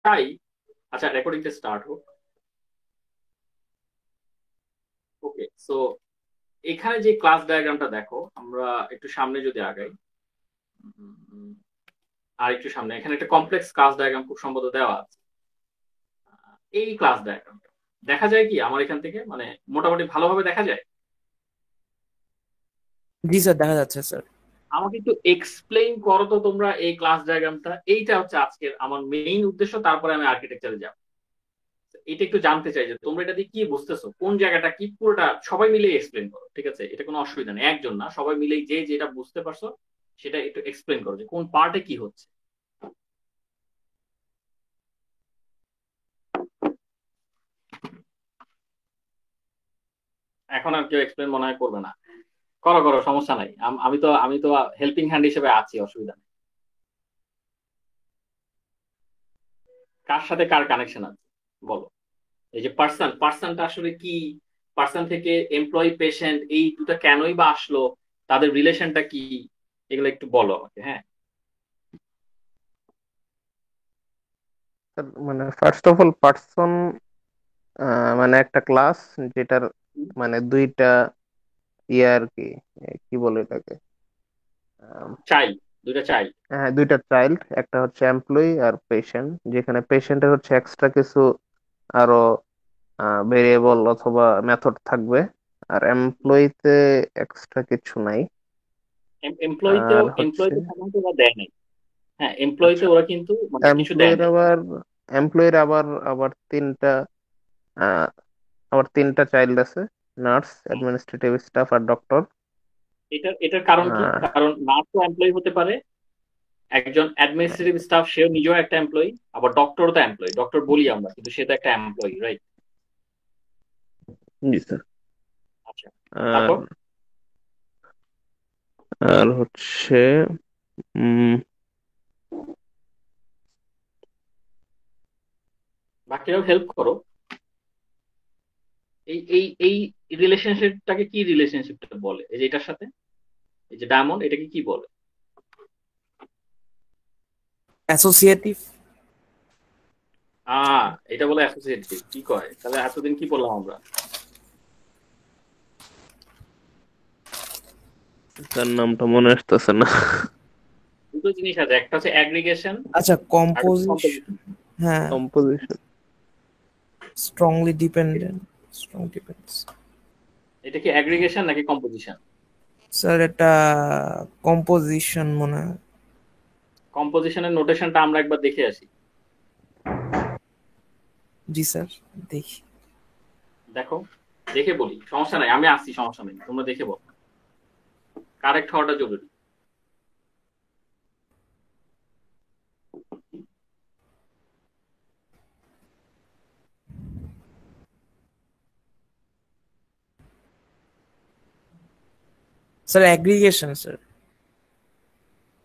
চাই। আচ্ছা, রেকর্ডিংটা স্টার্ট হোক। ওকে, সো এখানে যে ক্লাস ডায়াগ্রামটা দেখো, আমরা একটু সামনে যদি আগাই, উম, আর একটু সামনে, এখানে একটা কমপ্লেক্স ক্লাস ডায়াগ্রাম খুব সম্ভবত দেওয়া আছে। এই ক্লাস ডায়াগ্রামটা দেখা যায় কি আমার এখান থেকে, মানে মোটামুটি ভালোভাবে দেখা যায়? জি স্যার, দেখা যাচ্ছে স্যার। আমাকে একটু এক্সপ্লেইন করো তো তোমরা এই ক্লাস ডায়াগ্রামটা। এইটা হচ্ছে আজকের আমার মেইন উদ্দেশ্য, তারপরে আমি আর্কিটেকচারে যাব। এটা একটু জানতে চাই যে তোমরা এটা দিয়ে কি বুঝতেছো, কোন জায়গাটা কি, পুরোটা সবাই মিলে এক্সপ্লেন করো, ঠিক আছে? এটা কোনো অসুবিধা নেই, একজন না, সবাই মিলে যে যেটা বুঝতে পারছো সেটা একটু এক্সপ্লেন করো, যে কোন পার্টে কি হচ্ছে। এখন আর কেউ এক্সপ্লেন মনে হয় করবে না। করো করো, সমস্যা নাই। আমি তো হেল্পিং হ্যান্ড হিসেবে আছি, অসুবিধা নেই। কার সাথে কার কানেকশন আছে বলো। এই যে পার্সনটা আসলে কি, পার্সন থেকে এমপ্লয়ি পেশেন্ট এই দুটো কেনই বা আসলো, তাদের রিলেশনটা কি, এগুলো একটু বলো আমাকে, হ্যাঁ। মানে ফার্স্ট অফ অল পার্সন মানে একটা ক্লাস যেটার মানে দুইটা ইয়ে আর কি, কি বলে এটাকে, আম, চাই, দুইটা চাই। হ্যাঁ দুইটা চাইল্ড, একটা হচ্ছে এমপ্লয়ি আর পেশেন্ট, যেখানে পেশেন্টের হচ্ছে এক্সট্রা কিছু আরো ভেরিয়েবল অথবা মেথড থাকবে, আর এমপ্লয়িতে এক্সট্রা কিছু নাই। এমপ্লয়িতেও আর হচ্ছে এমপ্লয়িতে সাধারণত ওরা দেয় নাই। হ্যাঁ, এমপ্লয়িতে আচ্ছা, ওরা কিন্তু মানে কিছু দেয় এমপ্লয়ির নাই। আবার এমপ্লয়ির আবার আবার তিনটা আহ, আবার তিনটা চাইল্ড আছে: নার্স, হুম। অ্যাডমিনিস্ট্রেটিভ স্টাফ আর ডক্টর। এটার কারণ কি? কারণ নার্সও এমপ্লয়ি হতে পারে, একজন অ্যাডমিনিস্ট্রেটিভ স্টাফ সেও নিজেও একটা এমপ্লয়ি, আবার ডক্টরও তো এমপ্লয়ি, ডক্টর বলি আমরা কিন্তু সে তো একটা এমপ্লয়ি, রাইট? জি স্যার। আচ্ছা, আর তারপর আর হচ্ছে উম বাকিরাও হেল্প করো। এই রিলেশনশিপটাকে কি রিলেশনশিপটা বলে, এই যে এটার সাথে, এই যে ডায়মন্ড, এটাকে কি বলে? অ্যাসোসিয়েটিভ। এটা বলে অ্যাসোসিয়েটিভ, কি কয় তাহলে? এতদিন কি বললাম আমরা? তার নামটা মনে আসতেছে না। দুটো জিনিস আছে, একটা হচ্ছে অ্যাগ্রিগেশন আচ্ছা, আর একটা হচ্ছে কম্পোজিশন। কম্পোজিশন। হ্যাঁ। Composition. Strongly dependent. Strong depends. এটা কি অ্যাগ্রিগেশন নাকি কম্পোজিশন? স্যার, এটা কম্পোজিশন মনে হয়। কম্পোজিশনের নোটেশনটা আমরা একবার দেখে আসি। জি স্যার, দেখি। দেখো, দেখে বলি, সমস্যা নাই, আমি আসছি, সমস্যা নেই, তোমরা দেখে বলো। কারেক্ট হওয়াটা জরুরি। Sir, aggregation sir.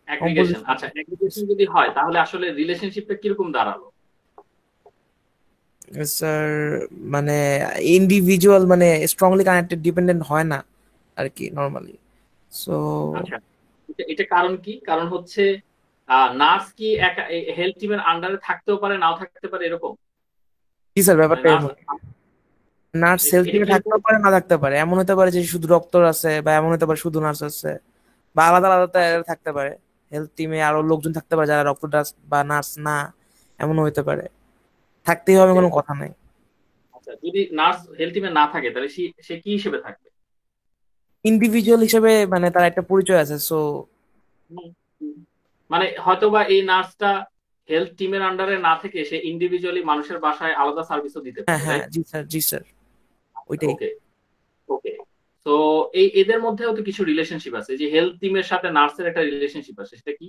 Aggregation, composition. আচ্ছা, অ্যাগ্রিগেশন যদি হয় তাহলে আসলে রিলেশনশিপটা কিরকম দাঁড়ালো? স্যার, মানে ইন্ডিভিজুয়াল মানে স্ট্রংলি কানেক্টেড ডিপেন্ডেন্ট হয় না আর কি নর্মালি। সো আচ্ছা, এটা কারণ কি? কারণ হচ্ছে নার্স কি একা হেলথ টিমের আন্ডারে থাকতেও পারে, নাও থাকতে পারে, এরকম? জি স্যার, মানে ব্যাপারটা নার্স, এমন। নার্স হেলথ এটা টিমে কিরকম? থাকতেও পারে, না থাকতে পারে। এমন হতে পারে যে শুধু ডক্টর আছে, বা এমন হতে পারে শুধু নার্স আছে, বা আলাদা আলাদা আচ্ছা, থাকতে পারে। হেলথ টিমে আরো লোকজন থাকতে পারে যারা ডক্টর বা নার্স না, এমনও হতে পারে। থাকতেই হবে ওকে। কোনো কথা নাই। আচ্ছা, যদি নার্স হেলথ টিমে না থাকে তাহলে সে সে কি হিসেবে থাকবে? ইন্ডিভিজুয়াল হিসেবে মানে তার একটা পরিচয় আছে, সো। হুম, হুম। মানে হয়তোবা এই নার্সটা হেলথ টিমের আন্ডারে না থেকে সে ইন্ডিভিজুয়ালি মানুষের বাসায় আলাদা সার্ভিসও দিতে হ্যাঁ পারে, হ্যাঁ, রাইট? জি স্যার, জি স্যার, ওইটাই। ওকে, ওকে। তো এই এদের মধ্যেও তো কিছু রিলেশনশিপ আছে, যে হেলথ টিমের সাথে নার্সের একটা রিলেশনশিপ আছে, সেটা কি?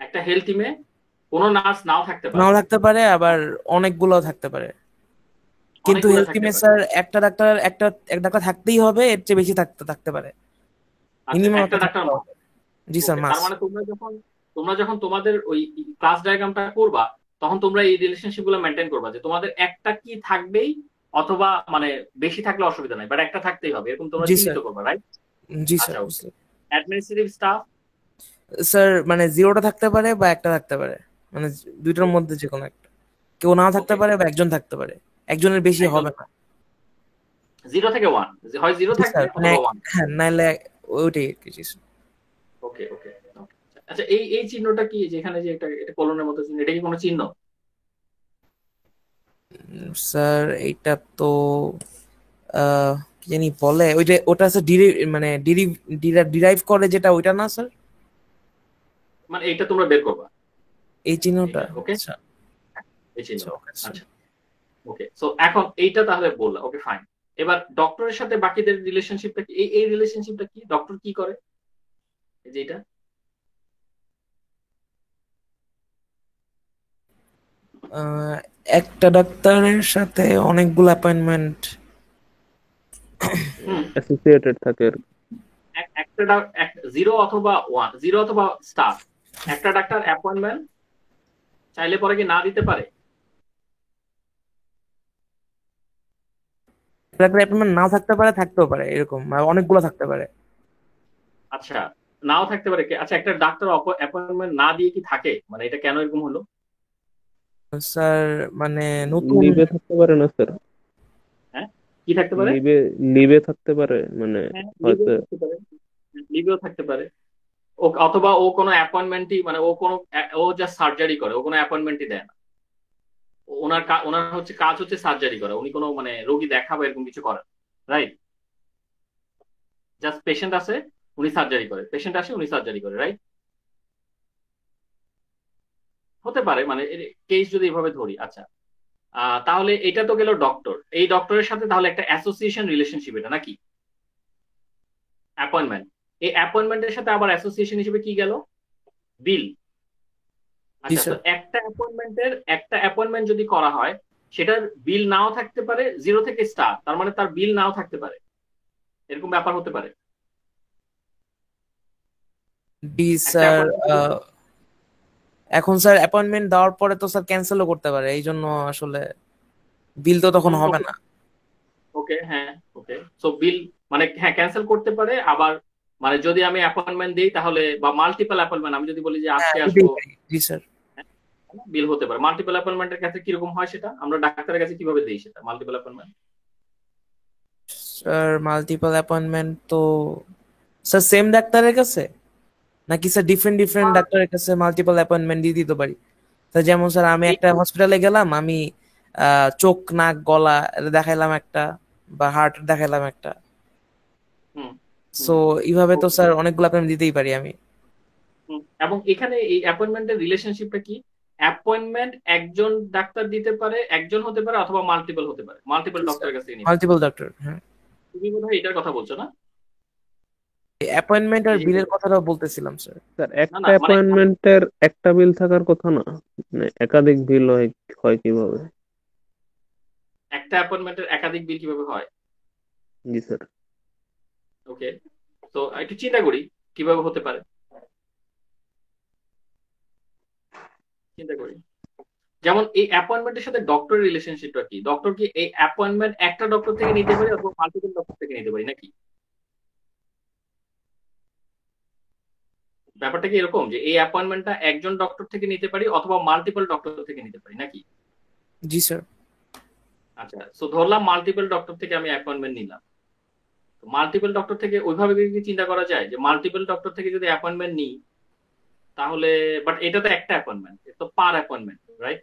একটা হেলথ টিমে কোনো নার্স নাও থাকতে পারে, নাও থাকতে পারে, আবার অনেকগুলো থাকতে পারে। কিন্তু অনেকগুলো হেলথ থাকতে টিমে পারে। স্যার একটা ডাক্তার, এক ডাক্তার থাকতেই হবে, এর চেয়ে বেশি থাকতে থাকতে পারে। আচ্ছা, মিনিমাম একটা একটা ডাক্তার থাকতে মাস। হবে। জি স্যার, ওকে, মাস। তার মানে তোমরা যখন তোমাদের ওই ক্লাস ডায়াগ্রামটা করবা, তখন তোমরা এই রিলেশনশিপ গুলো মেনটেন করবা, যে তোমাদের একটা কি থাকবেই, অথবা মানে বেশি থাকলে অসুবিধা নাই, বাট একটা থাকতেই হবে, এরকম তোমরা জি চিহ্নিত স্যার, করবা, রাইট? জি স্যার, আচ্ছা, ওকে। বুঝতে। Administrative staff. স্যার, মানে জিরোটা থাকতে পারে বা একটা থাকতে পারে। মানে দুইটার মধ্যে যে কোনো একটা, কেউ নাও থাকতে ওকে, পারে বা একজন থাকতে পারে, একজনের বেশি একজন হবে না। 0 থেকে 1, হয় 0 জি থাকবে স্যার, মানে অথবা 1। হ্যাঁ, নাইলে ওইটাই আর কি। জি স্যার। ওকে ওকে। আচ্ছা, এই এই চিহ্নটা কি, যেখানে যে এটা এটা কলনের মতো চিহ্ন, এটা কি কোনো চিহ্ন? স্যার এইটা তো কি জানি বলে, ওইটা ওটা আছে মানে ডিরাইভ করে যেটা, ওইটা না স্যার? মানে এইটা তোমরা বের করবা, এই চিহ্নটা, এইটা ওকে, আচ্ছা। এই আচ্ছা, চিহ্নটা। Okay sir. আচ্ছা, ওকে। সো এখন এইটা তাহলে বললা, ওকে ফাইন। এবার ডক্টরের সাথে বাকিদের রিলেশনশিপটা কি, এই এই রিলেশনশিপটা কি, ডক্টর কি করে, এই যে এটা? আহ, একটা ডাক্তারের সাথে অনেকগুলো অ্যাপয়েন্টমেন্ট। হুম, অ্যাসোসিয়েটেড থাকে আর কি। একটা 0 অথবা 1, 0 অথবা স্টার, একটা ডাক্তার অ্যাপয়েন্টমেন্ট চাইলে পরে কি না দিতে পারে? ডাক্তার অ্যাপয়েন্টমেন্ট নাও থাকতে পারে, থাকতেও পারে, এরকম মানে অনেকগুলো থাকতে পারে। আচ্ছা, নাও থাকতে পারে কি? আচ্ছা, একটা ডাক্তার অ্যাপয়েন্টমেন্ট না দিয়ে কি থাকে, মানে এটা কেন এরকম হলো? স্যার মানে নতুন। লিভে থাকতে পারে না স্যার? হ্যাঁ, কি থাকতে পারে? লিভে লিভে থাকতে পারে মানে হ্যাঁ, লিভেও হয়তো। থাকতে পারে, লিভেও থাকতে পারে। ও অথবা ও কোনো অ্যাপয়েন্টমেন্টই, মানে ও কোনো ও জাস্ট সার্জারি করে, ও কোনো অ্যাপয়েন্টমেন্টই দেয় না। ওনার হচ্ছে কাজ হচ্ছে সার্জারি করা, উনি কোনো মানে রোগী দেখাবে এরকম কিছু করেন, রাইট? জাস্ট পেশেন্ট আছে, উনি সার্জারি করে, পেশেন্ট আসে উনি সার্জারি করে, রাইট? হতে পারে, মানে কেস যদি এভাবে ধরি। আচ্ছা, তাহলে এটা তো গেল ডক্টর, এই ডক্টরের সাথে তাহলে একটা অ্যাসোসিয়েশন রিলেশনশিপ এটা নাকি, অ্যাপয়েন্টমেন্ট। এই অ্যাপয়েন্টমেন্টের সাথে আবার অ্যাসোসিয়েশন হিসেবে কি গেল, বিল। জি আচ্ছা, তো স্যার। একটা অ্যাপয়েন্টমেন্ট যদি করা হয়, সেটার বিল নাও থাকতে পারে 0 থেকে স্টার, তার মানে তার বিল নাও থাকতে পারে, এরকম ব্যাপার হতে পারে। জি একটা স্যার। অ্যাপয়েন্টমেন্ট, এখন স্যার অ্যাপয়েন্টমেন্ট দেওয়ার পরে তো স্যার ক্যান্সেলও করতে পারে, এই জন্য আসলে বিল তো তখন হবে ওকে না। ওকে, হ্যাঁ, ওকে। সো বিল, মানে হ্যাঁ ক্যান্সেল করতে পারে আবার, মানে যদি আমি অ্যাপয়েন্টমেন্ট দিই তাহলে, বা মাল্টিপল অ্যাপয়েন্টমেন্ট, আমি যদি বলি যে হ্যাঁ, আজকে দিতেই আসবো, পারি। জি স্যার। বিল হতে পারে। মাল্টিপল অ্যাপয়েন্টমেন্টের ক্ষেত্রে কিরকম হয় সেটা আমরা ডাক্তারের কাছে কিভাবে দিই, সেটা multiple appointment? Sir multiple appointment তো স্যার সেম ডাক্তারের কাছে, নাকি স্যার ডিফারেন্ট ডিফারেন্ট ডাক্তারের কাছে মাল্টিপল অ্যাপয়েন্টমেন্ট দিয়ে দিতে পারি? স্যার যেমন স্যার আমি এই, একটা হসপিটালে গেলাম, আমি চোখ নাক গলা এটা দেখাইলাম একটা, বা হার্ট দেখাইলাম একটা। হুম সো হুম, এইভাবে তো ওকে। স্যার অনেকগুলো অ্যাপয়েন্টমেন্ট দিতেই পারি আমি। এবং এখানে এই অ্যাপয়েন্টমেন্টের রিলেশনশিপটা কি, অ্যাপয়েন্টমেন্ট একজন ডাক্তার দিতে পারে, একজন হতে পারে অথবা মাল্টিপল হতে পারে, মাল্টিপল ডক্টরের কাছ থেকে নিতে পারে। মাল্টিপল ডক্টর, হ্যাঁ। তুমি বোধহয় এটার কথা বলছো না? অ্যাপয়েন্টমেন্ট আর এই যে, বিলের কথাটাও বলতেছিলাম স্যার। স্যার না একটা না, মানে অ্যাপয়েন্টমেন্টের একটা বিল থাকার কথা না, মানে একাধিক বিল হয় হয় কিভাবে? একটা অ্যাপয়েন্টমেন্টের একাধিক বিল কিভাবে হয়? জি স্যার। ওকে, তো একটু চিন্তা করি কিভাবে হতে পারে, চিন্তা করি। যেমন এই অ্যাপয়েন্টমেন্টের সাথে ডক্টরের রিলেশনশিপটা কি, ডক্টর কি এই অ্যাপয়েন্টমেন্ট একটা ডক্টর থেকে নিতে পারি অথবা মাল্টিপল ডক্টর থেকে নিতে পারি নাকি? ব্যাপারটা কি এরকম যে এই অ্যাপয়েন্টমেন্টটা একজন ডক্টর থেকে নিতে পারি অথবা মাল্টিপল ডক্টর থেকে নিতে পারি নাকি? জি স্যার। আচ্ছা, তো ধরলাম মাল্টিপল ডক্টর থেকে আমি অ্যাপয়েন্টমেন্ট নিলাম। মাল্টিপল ডক্টর থেকে ওইভাবে কি চিন্তা করা যায় যে মাল্টিপল ডক্টর থেকে যদি অ্যাপয়েন্টমেন্ট নিই তাহলে, বাট এটা তো একটা অ্যাপয়েন্টমেন্ট, তো পার অ্যাপয়েন্টমেন্ট, রাইট?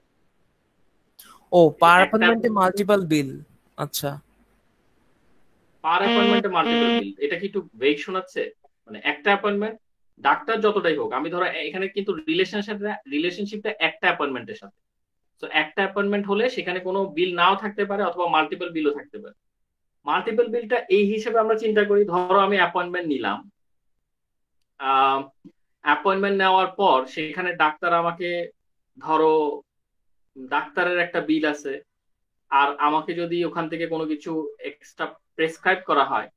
ও, এই যে পার একটা অ্যাপয়েন্টমেন্টে মাল্টিপল বিল। আচ্ছা। পার অ্যাপয়েন্টমেন্টে মাল্টিপল বিল, এটা কি একটু ভেগ শোনাচ্ছে? মানে একটা অ্যাপয়েন্টমেন্ট, ডাক্তার যতটাই হোক, আমি ধরো এখানে কিন্তু রিলেশনশিপটা একটা অ্যাপয়েন্টমেন্টের সাথে। তো একটা অ্যাপয়েন্টমেন্ট হলে সেখানে কোনো বিল নাও থাকতে পারে অথবা মাল্টিপল বিলও থাকতে পারে। মাল্টিপল বিলটা এই হিসেবে আমরা চিন্তা করি, ধরো আমি অ্যাপয়েন্টমেন্ট নিলাম, অ্যাপয়েন্টমেন্ট নেওয়ার পর সেখানে ডাক্তার আমাকে, ধরো ডাক্তারের একটা বিল আছে, আর আমাকে যদি ওখান থেকে কোনো কিছু এক্সট্রা প্রেসক্রাইব করা হয়,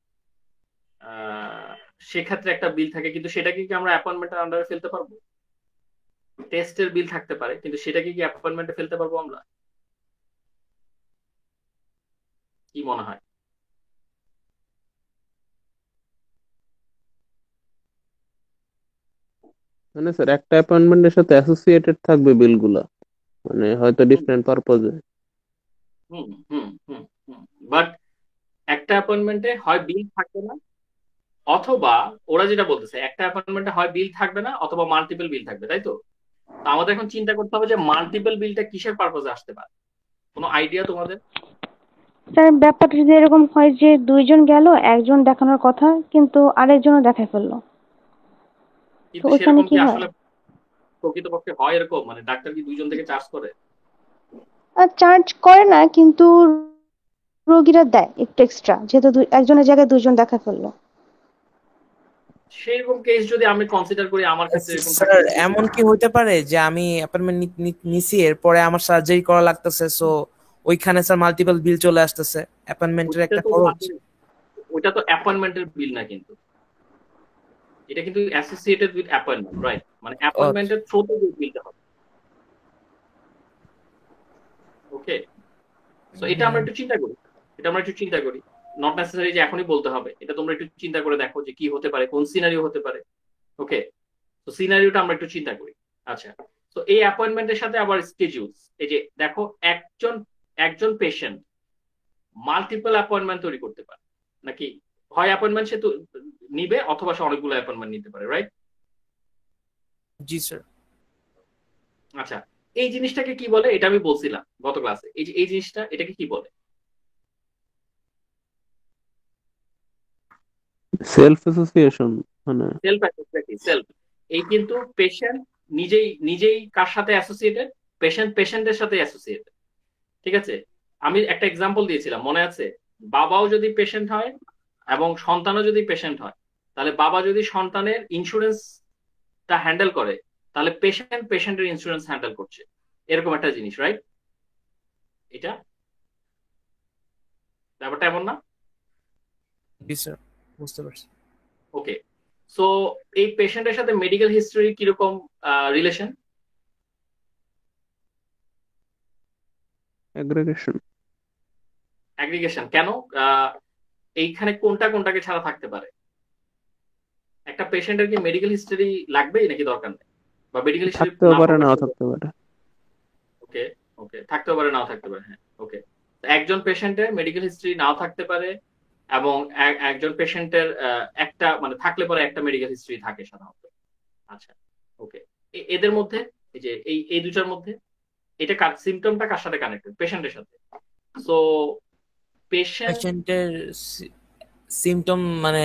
আহ, সেক্ষেত্রে একটা বিল থাকে, কিন্তু সেটা কি কি আমরা অ্যাপয়েন্টমেন্টের আন্ডারে ফেলতে পারবো? টেস্টের বিল থাকতে পারে, কিন্তু সেটা কি কি অ্যাপয়েন্টমেন্টে ফেলতে পারবো আমরা? কি মনে হয়? মানে স্যার একটা অ্যাপয়েন্টমেন্টের সাথে অ্যাসোসিয়েটেড থাকবে বিলগুলা, মানে হয়তো হুম different পারপোজে। Hmm hmm hmm hmm but একটা অ্যাপয়েন্টমেন্টে হয় বিল থাকবে না, অথবা ওরা যেটা বলতেছে একটা অ্যাপয়েন্টমেন্টে হয় বিল থাকবে না অথবা মাল্টিপল বিল থাকবে, তাই তো? তো আমাদের এখন চিন্তা করতে হবে যে মাল্টিপল বিলটা কিসের পারপোজে আসতে পারে। কোনো আইডিয়া তোমাদের? স্যার ব্যাপারটা যদি এরকম হয় যে দুইজন গেল, একজন দেখানোর কথা কিন্তু আরেকজনও দেখাই ফেললো, তো কিন্তু ওইখানে সেরকম কি কি হয়? আসলে প্রকৃতপক্ষে হয় এরকম? মানে ডাক্তার কি দুইজন থেকে চার্জ করে? আর চার্জ করে না, কিন্তু রোগীরা দেয় একটু এক্সট্রা, যেহেতু একজনের জায়গায় দুইজন দেখা ফেললো। সেরকম কেস যদি আমি কনসিডার করি, আমার ক্ষেত্রে এরকম থাকতে স্যার পারে। এমন কি হইতে পারে যে আমি অ্যাপয়েন্টমেন্ট নিছি, এরপরে আমার সার্জারি করা লাগতেছে, সো ওইখানে স্যার মাল্টিপল বিল চলে আসতেছে, অ্যাপয়েন্টমেন্টের ওইটা একটা তো খরচ। ওইটা তো অ্যাপয়েন্টমেন্টের বিল না কিন্তু, এটা কিন্তু অ্যাসোসিয়েটেড উইথ অ্যাপয়েন্টমেন্ট, রাইট? মানে আচ্ছা। অ্যাপয়েন্টমেন্টের থ্রুতে বিলটা হবে। ওকে, সো এটা আমরা একটু চিন্তা করি, নট নেসেসারি যে এখনই বলতে হবে, এটা তোমরা একটু চিন্তা করে দেখো যে কি হতে পারে, কোন সিনারিও হতে পারে। ওকে, তো সিনারিওটা আমরা একটু চিন্তা করি। আচ্ছা, তো এই অ্যাপয়েন্টমেন্টের সাথে আবার স্কেডিউলস, এই যে দেখো, একজন একজন পেশেন্ট মাল্টিপল অ্যাপয়েন্টমেন্ট তৈরি করতে পারে নাকি? হয় অ্যাপয়েন্টমেন্ট সে তো নিবে, অথবা সে অনেকগুলো অ্যাপয়েন্টমেন্ট নিতে পারে, রাইট? জি স্যার। আচ্ছা, এই জিনিসটাকে কি বলে এটা আমি বলছিলাম গত ক্লাসে, এই যে এই জিনিসটা, এটাকে কি বলে? সেলফ অ্যাসোসিয়েশন মানে। Self self. এই কিন্তু পেশেন্ট নিজেই নিজেই কার সাথে অ্যাসোসিয়েটেড? পেশেন্টের সাথে অ্যাসোসিয়েটেড, ঠিক আছে? আমি একটা এক্সাম্পল দিয়েছিলাম, মনে আছে? বাবাও যদি পেশেন্ট হয় এবং সন্তানও যদি পেশেন্ট হয়, তাহলে বাবা যদি সন্তানের ইন্স্যুরেন্সটা হ্যান্ডেল করে, তাহলে পেশেন্টের ইন্স্যুরেন্স হ্যান্ডেল করছে, এরকম একটা জিনিস, রাইট? এটা ব্যাপারটা এমন না? জি স্যার, বুঝতে পারছি। ওকে, সো এই পেশেন্টের সাথে মেডিকেল হিস্টরি কিরকম রিলেশন? অ্যাগ্রিগেশন। অ্যাগ্রিগেশন কেন? আহ, এইখানে কোনটা কোনটাকে ছাড়া থাকতে পারে? একটা পেশেন্টের কি মেডিকেল হিস্টরি লাগবেই নাকি দরকার নেই? বা মেডিকেল হিস্টরি থাকতেও না পারে, প্রকাশ নাও করবে? থাকতে পারে। ওকে, ওকে, থাকতেও পারে নাও থাকতে পারে, হ্যাঁ, ওকে। একজন পেশেন্টের মেডিকেল হিস্ট্রি নাও থাকতে পারে, এবং একজন পেশেন্টের একটা মানে থাকলে পরে একটা মেডিকেল হিস্ট্রি থাকে সাধারণত। আচ্ছা, ওকে, এদের মধ্যে, এই যে এই দুটার মধ্যে, এটা কার সিমটমটা কার সাথে কানেক্টেড? পেশেন্টের সাথে। সো পেশেন্ট, পেশেন্টের সিমটম মানে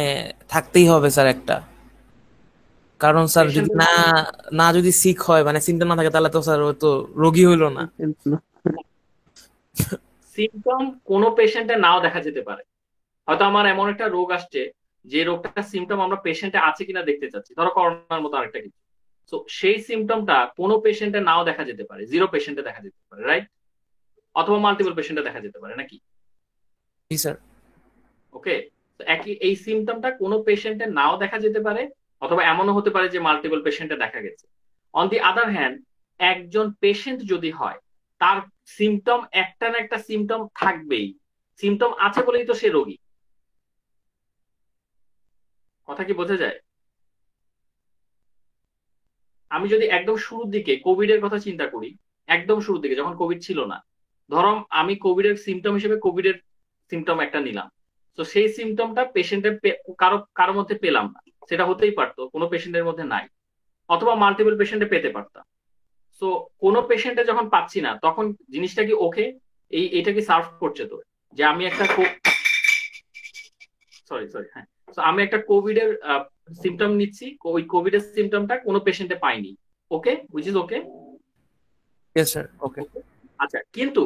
থাকতেই হবে স্যার একটা, কারণ স্যার যদি পেশেন্টের না না যদি সিক হয়, মানে সিমটম না থাকে, তাহলে তো স্যার ও তো রোগী হইলো না। সিমটম কোনো পেশেন্টে নাও দেখা যেতে পারে। হয়তো আমার এমন একটা রোগ আসছে, যে রোগটার সিমটম আমরা পেশেন্টে আছে কিনা দেখতে চাচ্ছি, ধরো করোনার মতো আরেকটা কিছু। তো সেই সিমটমটা কোনো পেশেন্টে নাও দেখা যেতে পারে, জিরো পেশেন্টে দেখা যেতে পারে, রাইট? অথবা মাল্টিপল পেশেন্টে দেখা যেতে পারে, নাকি? জি স্যার। ওকে, তো একই এই সিমটমটা কোনো পেশেন্টে নাও দেখা যেতে পারে, অথবা এমনও হতে পারে যে মাল্টিপল পেশেন্টে দেখা গেছে। অন দি আদার হ্যান্ড, একজন পেশেন্ট যদি হয়, তার সিমটম একটা না একটা সিমটম থাকবেই। সিমটম আছে বলেই তো সে রোগী। কথা কি বোঝা যায়? আমি যদি একদম শুরুর দিকে কোভিড এর কথা চিন্তা করি, একদম শুরুর দিকে যখন কোভিড ছিল না, ধরো আমি কোভিড এর সিমটম হিসেবে কোভিড এর সিমটম একটা নিলাম, তো সেই সিমটমটা পেশেন্টের কারো কারো মধ্যে পেলাম না, সেটা হতেই পারতো কোনো পেশেন্টের মধ্যে নাই, অথবা মাল্টিপল পেশেন্টে পেতে পারতাম। তো কোনো পেশেন্টে যখন পাচ্ছি না, তখন জিনিসটা কি ওকে? এটা কি সার্ভ করছে তো, যে আমি একটা সরি সরি হ্যাঁ, তো আমি একটা কোভিড এর সিমটম নিচ্ছি, ওই কোভিড এর সিমটমটা কোনো পেশেন্টে পাইনি, okay, which is okay. Yes sir, okay. আচ্ছা, কিন্তু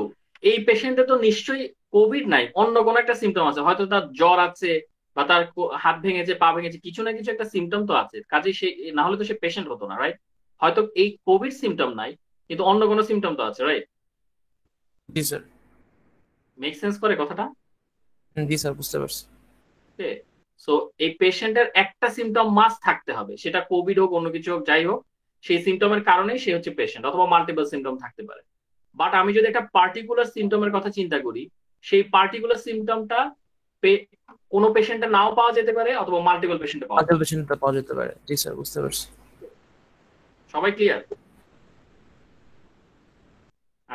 এই পেশেন্টে তো নিশ্চয়ই কোভিড নাই, অন্য কোনো একটা সিমটম আছে, হয়তো তার জ্বর আছে, বা তার হাত ভেঙেছে, পা ভেঙেছে, কিছু না কিছু একটা সিমটম তো আছে, কাজে সে, না হলে তো সে পেশেন্ট হতো না, রাইট? হয়তো এই কোভিড সিমটম নাই, কিন্তু অন্য কোনো সিমটম তো আছে, রাইট? জি স্যার। মেক সেন্স করে কথাটা? জি স্যার, বুঝতে পারছি। ওকে, সো এই পেশেন্টের একটা সিমটম মাস্ট থাকতে হবে, সেটা কোভিড হোক অন্য কিছু হোক যাই হোক, সেই সিমটমের কারণেই সে হচ্ছে পেশেন্ট, অথবা মাল্টিপল সিমটম থাকতে পারে। বাট আমি যদি একটা পার্টিকুলার সিমটমের কথা চিন্তা করি, সেই পার্টিকুলার সিমটমটা কোনো পেশেন্টে নাও পাওয়া যেতে পারে, অথবা মাল্টিপল পেশেন্টে পাওয়া আগে যেতে পারে। পেশেন্টটা পাওয়া যেতে পারে। জি স্যার, বুঝতে পারছি। সবাই ক্লিয়ার?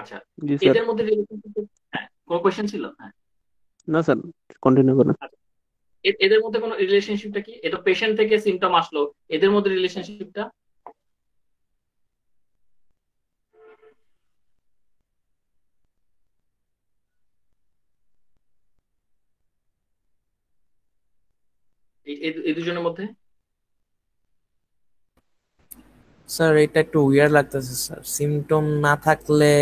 আচ্ছা, জি স্যার। এদের মধ্যে রিলেশনশিপ, হ্যাঁ কোনো কোয়েশ্চেন ছিল? হ্যাঁ না স্যার, কন্টিনিউ করেন। আচ্ছা, এদের মধ্যে কোনো রিলেশনশিপটা কি? এটা পেশেন্ট থেকে সিমটম আসলো, এদের মধ্যে রিলেশনশিপটা এই দুজনের মধ্যে? স্যার এটা একটু উইয়ার লাগতেছে স্যার, সিমটম না থাকলে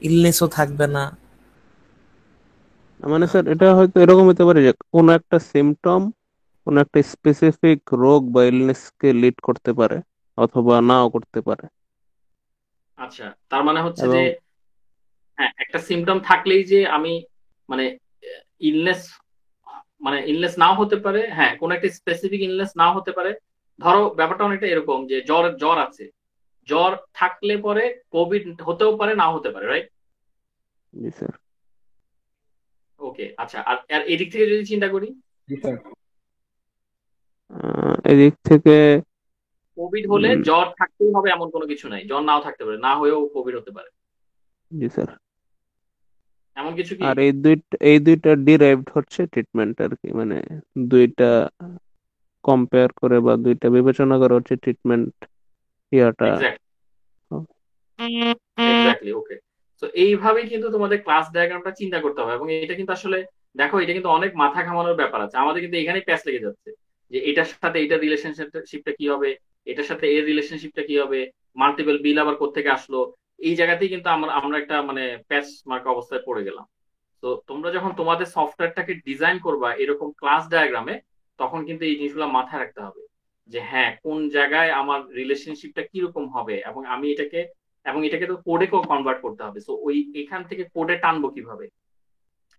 ইলনেসও থাকবে না। মানে স্যার এটা হয়তো এরকম হতে পারে যে কোনো একটা সিমটম কোনো একটা স্পেসিফিক রোগ বা ইলনেস কে লিড করতে পারে, অথবা নাও করতে পারে। আচ্ছা, তার মানে হচ্ছে যে এবং হ্যাঁ একটা সিমটম থাকলেই যে আমি মানে ইলনেস, মানে ইলনেস নাও হতে পারে, হ্যাঁ কোন একটা স্পেসিফিক ইলনেস নাও হতে পারে। ধরো ব্যাপারটা অনেকটা এরকম যে জ্বর জ্বর আছে, জ্বর থাকলে পরে কোভিড হতেও পারে নাও হতে পারে, রাইট? জি স্যার। ওকে আচ্ছা, আর আর এদিক থেকে যদি চিন্তা করি, এদিক থেকে কোভিড হলে উম, জ্বর থাকতেই হবে এমন কোনো কিছু নাই, জ্বর নাও থাকতে পারে, না হয়েও কোভিড হতে পারে, জি স্যার। এমন কিছু কি? আর এই দুইটা ডিরাইভড হচ্ছে ট্রিটমেন্ট আর কি, মানে দুইটা কম্পেয়ার করে বা দুইটা বিবেচনা করে হচ্ছে ট্রিটমেন্ট ইয়াটা। এক্স্যাক্ট, এক্স্যাক্টলি, ওকে। তো এইভাবেই কিন্তু তোমাদের ক্লাস ডায়াগ্রামটা চিন্তা করতে হবে, এবং এটা কিন্তু আসলে দেখো এটা কিন্তু অনেক মাথা ঘামানোর ব্যাপার আছে, আমাদের কিন্তু এখানেই প্যাচ লেগে যাচ্ছে যে এটার সাথে এটার রিলেশনশিপটা কি হবে, এটার সাথে এর রিলেশনশিপটা কি হবে, মাল্টিপল বিল আবার কোত্থেকে আসলো। এই জায়গাতেই কিন্তু আমরা আমরা একটা মানে প্যাচ মার্কা অবস্থায় পড়ে গেলাম। তো তোমরা যখন তোমাদের সফটওয়্যারটাকে ডিজাইন করবা এরকম ক্লাস ডায়াগ্রামে, তখন কিন্তু এই জিনিসগুলো মাথায় রাখতে হবে যে হ্যাঁ কোন জায়গায় আমার রিলেশনশিপটা কিরকম হবে, এবং আমি এটাকে, এবং এটাকে তো কোডে কনভার্ট করতে হবে। সো ওই এখান থেকে কোডে টানবো কিভাবে?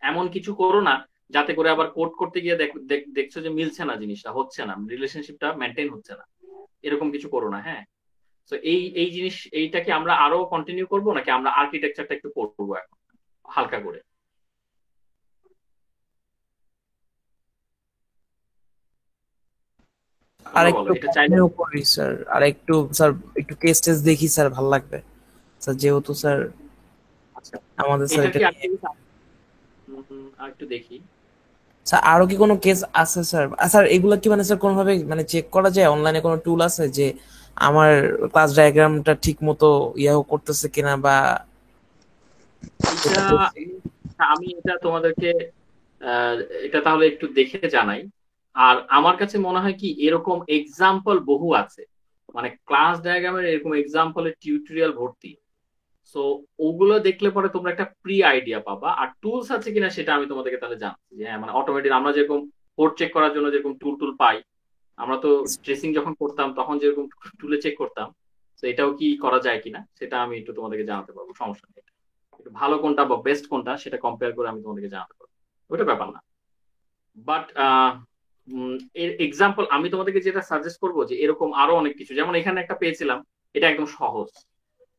এমন কিছু করো না যাতে করে আবার কোড করতে গিয়ে দেখছো যে মিলছে না, জিনিসটা হচ্ছে না, রিলেশনশিপটা মেনটেন হচ্ছে না, এরকম কিছু করো না, হ্যাঁ। তো এই এই জিনিস এইটা কি আমরা আরো কন্টিনিউ করবো, নাকি আমরা আর্কিটেকচারটা একটু করবো এখন হালকা করে? আর তোমরা বলো, একটু এটা চাইলে। কন্টিনিউ করি স্যার, আর একটু স্যার একটু কেস টেস দেখি স্যার, ভালো লাগবে স্যার, যেহেতু স্যার আচ্ছা, আমাদের স্যার এটা এটা কি নিয়ে। আরেকটু আর একটু দেখি। স্যার আরো কি কোনো কেস আছে স্যার? স্যার এগুলো কি মানে স্যার কোনোভাবে মানে চেক করা যায়, অনলাইনে কোনো টুল আছে যে আমার ক্লাস ডায়াগ্রামটা ঠিক মতো ইয়াও করতেছে কিনা, বা এটা যেটা করছি। আমি এটা তোমাদেরকে আহ, এটা তাহলে একটু দেখে জানাই। আর আমার কাছে মনে হয় কি এরকম এক্সাম্পল বহু আছে, মানে ক্লাস ডায়াগ্রামের এরকম এক্সাম্পলের টিউটোরিয়াল ভর্তি। সো ওগুলো দেখলে পরে তোমরা একটা প্রি আইডিয়া পাবা। আর টুলস আছে কিনা সেটা আমি তোমাদেরকে তাহলে জানাচ্ছি, যে হ্যাঁ মানে অটোমেটিক আমরা যেরকম কোড চেক করার জন্য যেরকম টুল টুল পাই, আমরা তো ট্রেসিং যখন করতাম তখন যেরকম টুলে চেক করতাম, তো এটাও কি করা যায় কিনা সেটা আমি একটু তোমাদেরকে জানাতে পারবো, সমস্যা নেই। একটু ভালো কোনটা বা বেস্ট কোনটা সেটা কম্পেয়ার করে আমি তোমাদেরকে জানাতে পারবো, ওটা ব্যাপার না। বাট এর এক্সাম্পল আমি তোমাদেরকে যেটা সাজেস্ট করবো যে এরকম আরো অনেক কিছু, যেমন এখানে একটা পেয়েছিলাম, এটা একদম সহজ,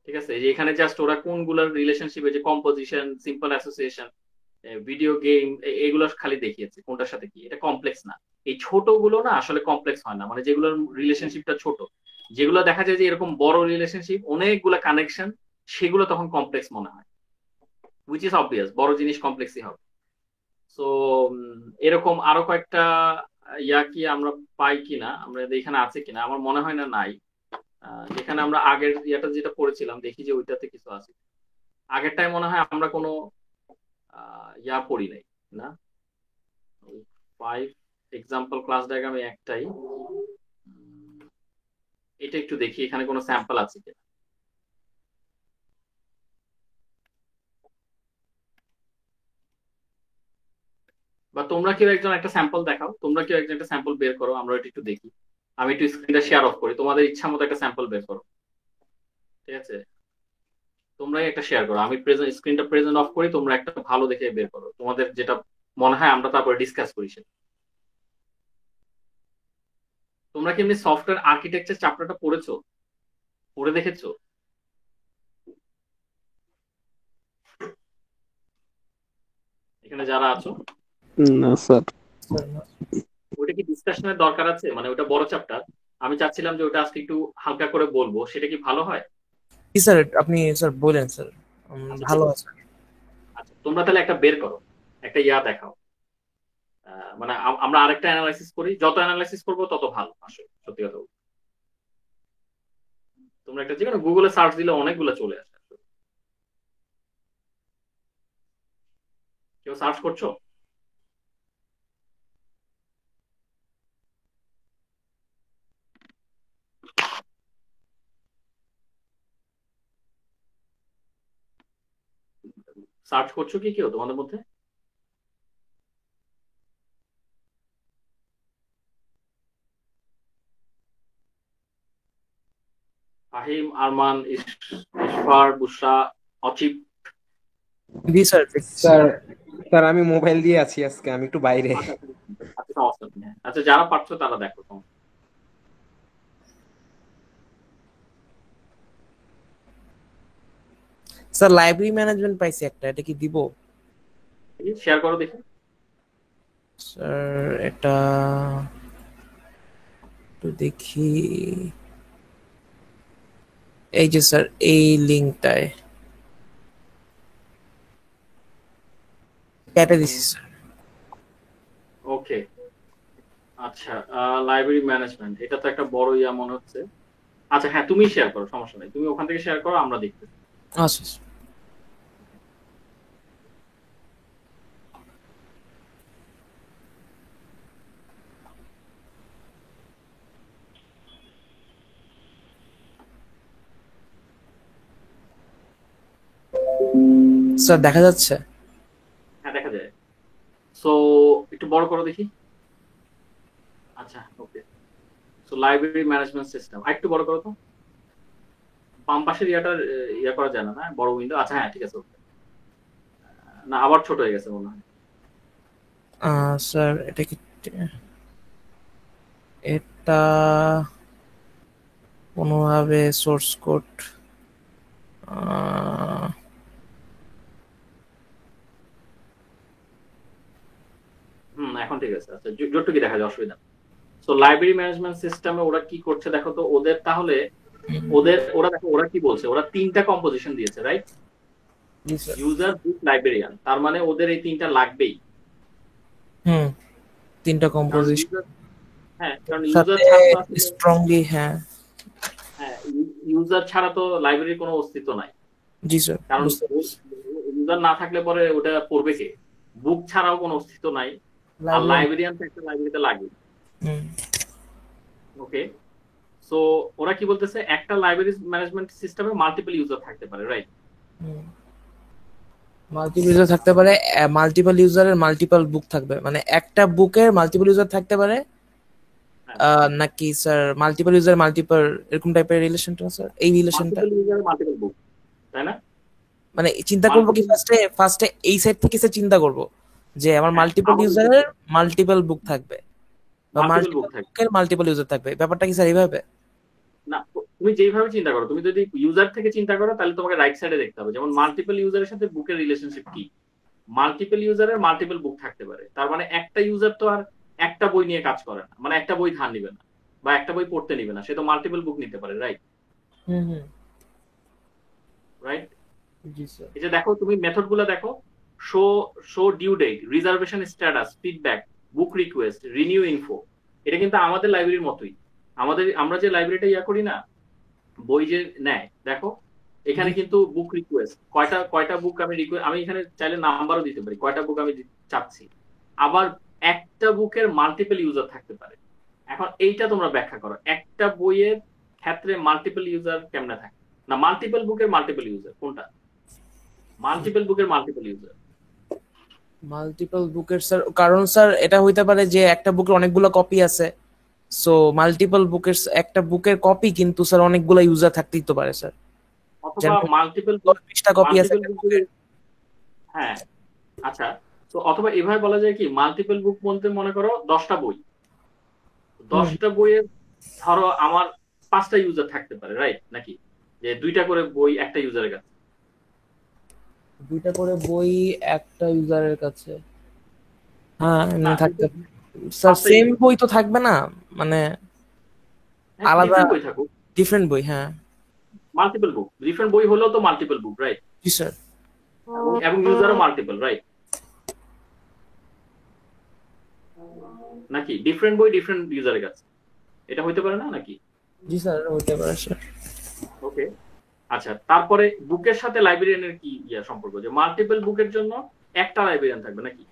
ঠিক আছে, যে এখানে জাস্ট ওরা কোনগুলোর রিলেশনশিপে যে composition, simple association, video game, এগুলো খালি দেখিয়েছে কোনটার সাথে কি, এটা কমপ্লেক্স না। এই ছোট গুলো না আসলে কমপ্লেক্স হয় না, মানে যেগুলোর রিলেশনশিপটা ছোট, যেগুলো দেখা যায় যে এরকম বড় রিলেশনশিপ অনেকগুলো কানেকশন, সেগুলো তখন কমপ্লেক্স মনে হয়, উইচ ইজ অবভিয়াস, বড় জিনিস কমপ্লেক্সই হবে। তো এরকম আরো কয়েকটা ইয়া কি আমরা পাই কিনা, আমরা এখানে আছে কিনা, আমার মনে হয় না নাই। যেখানে আমরা আগের ইয়াটা যেটা পড়েছিলাম দেখি যে ওইটাতে কিছু আছে। আগেরটাই মনে হয় আমরা কোনো ইয়া পড়ি নাই, না? ফাইভ এক্সাম্পল ক্লাস ডায়াগ্রামে একটাই, এটা একটু দেখি এখানে কোনো স্যাম্পল আছে কিনা। বা তোমরা কেউ একজন একটা স্যাম্পল দেখাও, তোমরা কেউ একজন একটা স্যাম্পল বের করো, আমরা এটা একটু দেখি। আমি একটু স্ক্রিনটা শেয়ার অফ করি, তোমাদের ইচ্ছা মতো একটা স্যাম্পল বের করো, ঠিক আছে? তোমরাই একটা শেয়ার করো, আমি প্রেজেন্ট স্ক্রিনটা প্রেজেন্ট অফ করি, তোমরা একটা ভালো দেখে বের করো, তোমাদের যেটা মনে হয় আমরা তারপরে ডিসকাস করি সেটা। তোমরা কি এমনি সফটওয়্যার আর্কিটেকচার চ্যাপ্টারটা পড়েছো, পড়ে দেখেছো এখানে যারা আছো? না স্যার। স্যার, ওটা কি ডিসকাশনের দরকার আছে, মানে ওটা বড় চ্যাপ্টার, আমি চাচ্ছিলাম যে ওটা আজকে একটু হালকা করে বলবো, সেটা কি ভালো হয়? জি স্যার, আপনি স্যার বলেন স্যার। আচ্ছা ঠিক ভালো আছে। আছে। আচ্ছা তোমরা তাহলে একটা বের করো, একটা ইয়া দেখাও। মানে আমরা আরেকটা অ্যানালাইসিস করি, যত অ্যানালাইসিস করবো তত ভালো আসলে, সত্যি কথা বলতে। তোমরা একটা যে কোনো গুগলে সার্চ দিলে অনেকগুলো চলে আসে। কেউ সার্চ করছো? সার্চ করছো কি কেউ তোমাদের মধ্যে? ফাহিম, আরমান, ইশফার, বুশরা, অচিব। জি স্যার দেখতেছি। স্যার স্যার আমি মোবাইল দিয়ে আছি, আজকে আমি একটু বাইরে। আচ্ছা আচ্ছা, আচ্ছা, সমস্যা নেই। হ্যাঁ। আচ্ছা যারা পারছো তারা দেখো তোমরা। স্যার লাইব্রেরি ম্যানেজমেন্ট পাইছি একটা, এটা কি দিব? শেয়ার করো দেখি। স্যার এটা একটু দেখি। এই যে স্যার এই লিঙ্কটায় কেটে দিছি স্যার। ওকে। আচ্ছা লাইব্রেরি ম্যানেজমেন্ট, এটা তো একটা বড় ইয়া মনে হচ্ছে। আচ্ছা হ্যাঁ, তুমি শেয়ার করো, সমস্যা নেই, তুমি ওখান থেকে শেয়ার করো, আমরা দেখতে। আচ্ছা স্যার। স্যার দেখা যাচ্ছে? হ্যাঁ দেখা যায়। সো একটু বড় করো দেখি। আচ্ছা ওকে। সো লাইব্রেরি ম্যানেজমেন্ট সিস্টেম একটু বড় করো তো। বাম পাশের ইয়াটা ইয়া করা যায় না, না বড় উইন্ডো। আচ্ছা হ্যাঁ ঠিক আছে ওকে। না আবার ছোট হয়ে গেছে মনে হয়। স্যার এটা কি, এটা কোনোভাবে সোর্স কোড এখন ঠিক আছে। আচ্ছা জোরটুকু দেখা যায়, অসুবিধা। সো লাইব্রেরি ম্যানেজমেন্ট সিস্টেমে ওরা কি করছে দেখো তো, ওদের তাহলে ওরা দেখো ওরা কি বলছে, ওরা তিনটা কম্পোজিশন দিয়েছে, রাইট? জি স্যার। ইউজার, বুক, লাইব্রেরিয়ান। তার মানে ওদের এই তিনটা লাগবেই। হুম, তিনটা কারণ কম্পোজিশন ইউজার, হ্যাঁ কারণ ইউজার সাথে ছাড়া তো আসলে, স্ট্রংলি, হ্যাঁ। হ্যাঁ ইউজার ছাড়া তো লাইব্রেরির কোনো অস্তিত্ব নাই। জি স্যার কারণ বুঝতে পারছি। ইউজার না থাকলে পরে ওটা পড়বে কে? বুক ছাড়াও কোনো অস্তিত্ব নাই। আর লাইব্রেরি। লাইব্রেরিয়ান তো একটা লাইব্রেরিতে লাগে। হুম। ওকে। সো ওরা কি বলতেছে, একটা লাইব্রেরি ম্যানেজমেন্ট সিস্টেমে মাল্টিপল ইউজার থাকতে পারে, রাইট? মাল্টিপল ইউজার থাকতে পারে, মাল্টিপল ইউজারের মাল্টিপল বুক থাকবে, মানে একটা বুকের মাল্টিপল ইউজার থাকতে পারে। নাকি স্যার মাল্টিপল ইউজার মাল্টিপল এরকম টাইপের রিলেশনটা স্যার, এই রিলেশনটা মাল্টিপল ইউজার মাল্টিপল বুক, তাই না? মানে চিন্তা করবো কি মাল্টিপল, ফার্স্টে ফার্স্টে এই সাইড থেকে স্যার চিন্তা করব যে আমার হ্যাঁ মাল্টিপল আমার ইউজারের মাল্টিপল বুক থাকবে বা মাল্টিপল বুক মাল্টিপল থাকে। বুকের মাল্টিপল ইউজার থাকবে, ব্যাপারটা কি স্যার এইভাবে? না তুমি যেইভাবে চিন্তা করো, তুমি যদি ইউজার থেকে চিন্তা করো তাহলে তোমাকে রাইট সাইডে দেখতে হবে, যেমন মাল্টিপল ইউজারের সাথে বুকের রিলেশনশিপ কি। মাল্টিপল ইউজারের মাল্টিপল বুক থাকতে পারে, তার মানে একটা ইউজার তো আর একটা বই নিয়ে কাজ করে না, মানে একটা বই ধার নিবে না বা একটা বই পড়তে নিবে না, সে তো মাল্টিপল বুক নিতে পারে, রাইট? Hmm hmm. রাইট। জি স্যার। এই যে দেখো তুমি মেথড গুলো দেখো, show show due date, reservation status, feedback, book request, renew info. এটা কিন্তু আমাদের লাইব্রেরির মতোই। আমরা যে লাইব্রেরিটা ইয়া করি না, বই যে নেয়, দেখো এখানে কিন্তু বুক রিকোয়েস্ট, কয়টা কয়টা বুক আমি রিকোয়েস্ট, আমি এখানে চাইলে নাম্বারও দিতে পারি কয়টা বুক আমি চাচ্ছি। আবার একটা বুকের মাল্টিপল ইউজার থাকতে পারে। এখন এইটা তোমরা ব্যাখ্যা করো, একটা বইয়ের ক্ষেত্রে মাল্টিপল ইউজার কেমনে থাকে? না মাল্টিপল বুকের মাল্টিপল ইউজার কোনটা? মাল্টিপল বুকের মাল্টিপল ইউজার। মাল্টিপল বুকের স্যার, কারণ স্যার এটা হইতে পারে যে একটা বুকের অনেকগুলো কপি আছে, সো মাল্টিপল বুকের একটা বুকের কপি কিন্তু স্যার অনেকগুলো ইউজার থাকতেই তো পারে স্যার। অথবা যেমন মাল্টিপল বুক, 20টা কপি আছে মাল্টিপল একটা বুকের, বুকের। হ্যাঁ আচ্ছা। তো অথবা এভাবে বলা যায় কি, মাল্টিপল বুক বলতে মনে করো 10টা বই, হুম, 10টা বইয়ের ধরো আমার 5টা ইউজার থাকতে পারে, রাইট? নাকি যে 2টা করে বই একটা ইউজারের কাছে। 2টা করে বই একটা ইউজারের কাছে, হ্যাঁ না এমনি থাকতে পারে স্যার। 5টা সেম ইউজার, বই তো থাকবে না মানে। আলাদা ডিফারেন্ট বই থাকুক, ডিফারেন্ট বই, হ্যাঁ মাল্টিপল বুক, ডিফারেন্ট বই হলেও তো মাল্টিপল বুক, রাইট? জি স্যার। এবং ইউজারও মাল্টিপল, রাইট? নাকি ডিফারেন্ট বই ডিফারেন্ট ইউজারের কাছে, এটা হইতে পারে না নাকি? জি স্যার হইতে পারে স্যার। ওকে, আচ্ছা, তারপরে বুকের সাথে লাইব্রেরিয়ানের কি সম্পর্ক, যে মাল্টিপল বুকের জন্য একটা লাইব্রেরিয়ান থাকবে নাকি?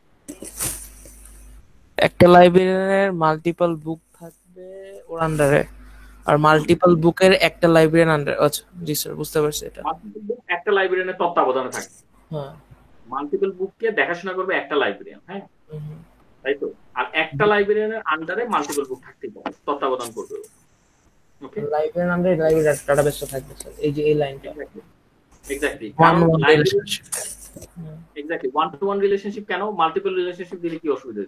একটা লাইব্রেরিয়ানের মাল্টিপল বুক থাকবে ওর আন্ডারে, আর মাল্টিপল বুকের একটা লাইব্রেরিয়ান আন্ডারে। আচ্ছা জি স্যার বুঝতে পারছি এটা। মাল্টিপল বুক একটা লাইব্রেরিয়ানের তত্ত্বাবধানে থাকবে, হ্যাঁ মাল্টিপল বুককে দেখাশোনা করবে একটা লাইব্রেরিয়ান, হ্যাঁ হুম। তাই তো? আর একটা লাইব্রেরিয়ানের আন্ডারে মাল্টিপল বুক থাকতে পারে, তত্ত্বাবধান করবে। ওকে, লাইব্রেরিয়ান আন্ডারে লাইব্রেরি ডাটাবেসটা থাকবে স্যার, এই যে এই লাইনটা এক্স্যাক্টলি, ওয়ান কারণ one library relationship. Exactly one to one relationship কেন? মাল্টিপল রিলেশনশিপ দিলে কি অসুবিধা?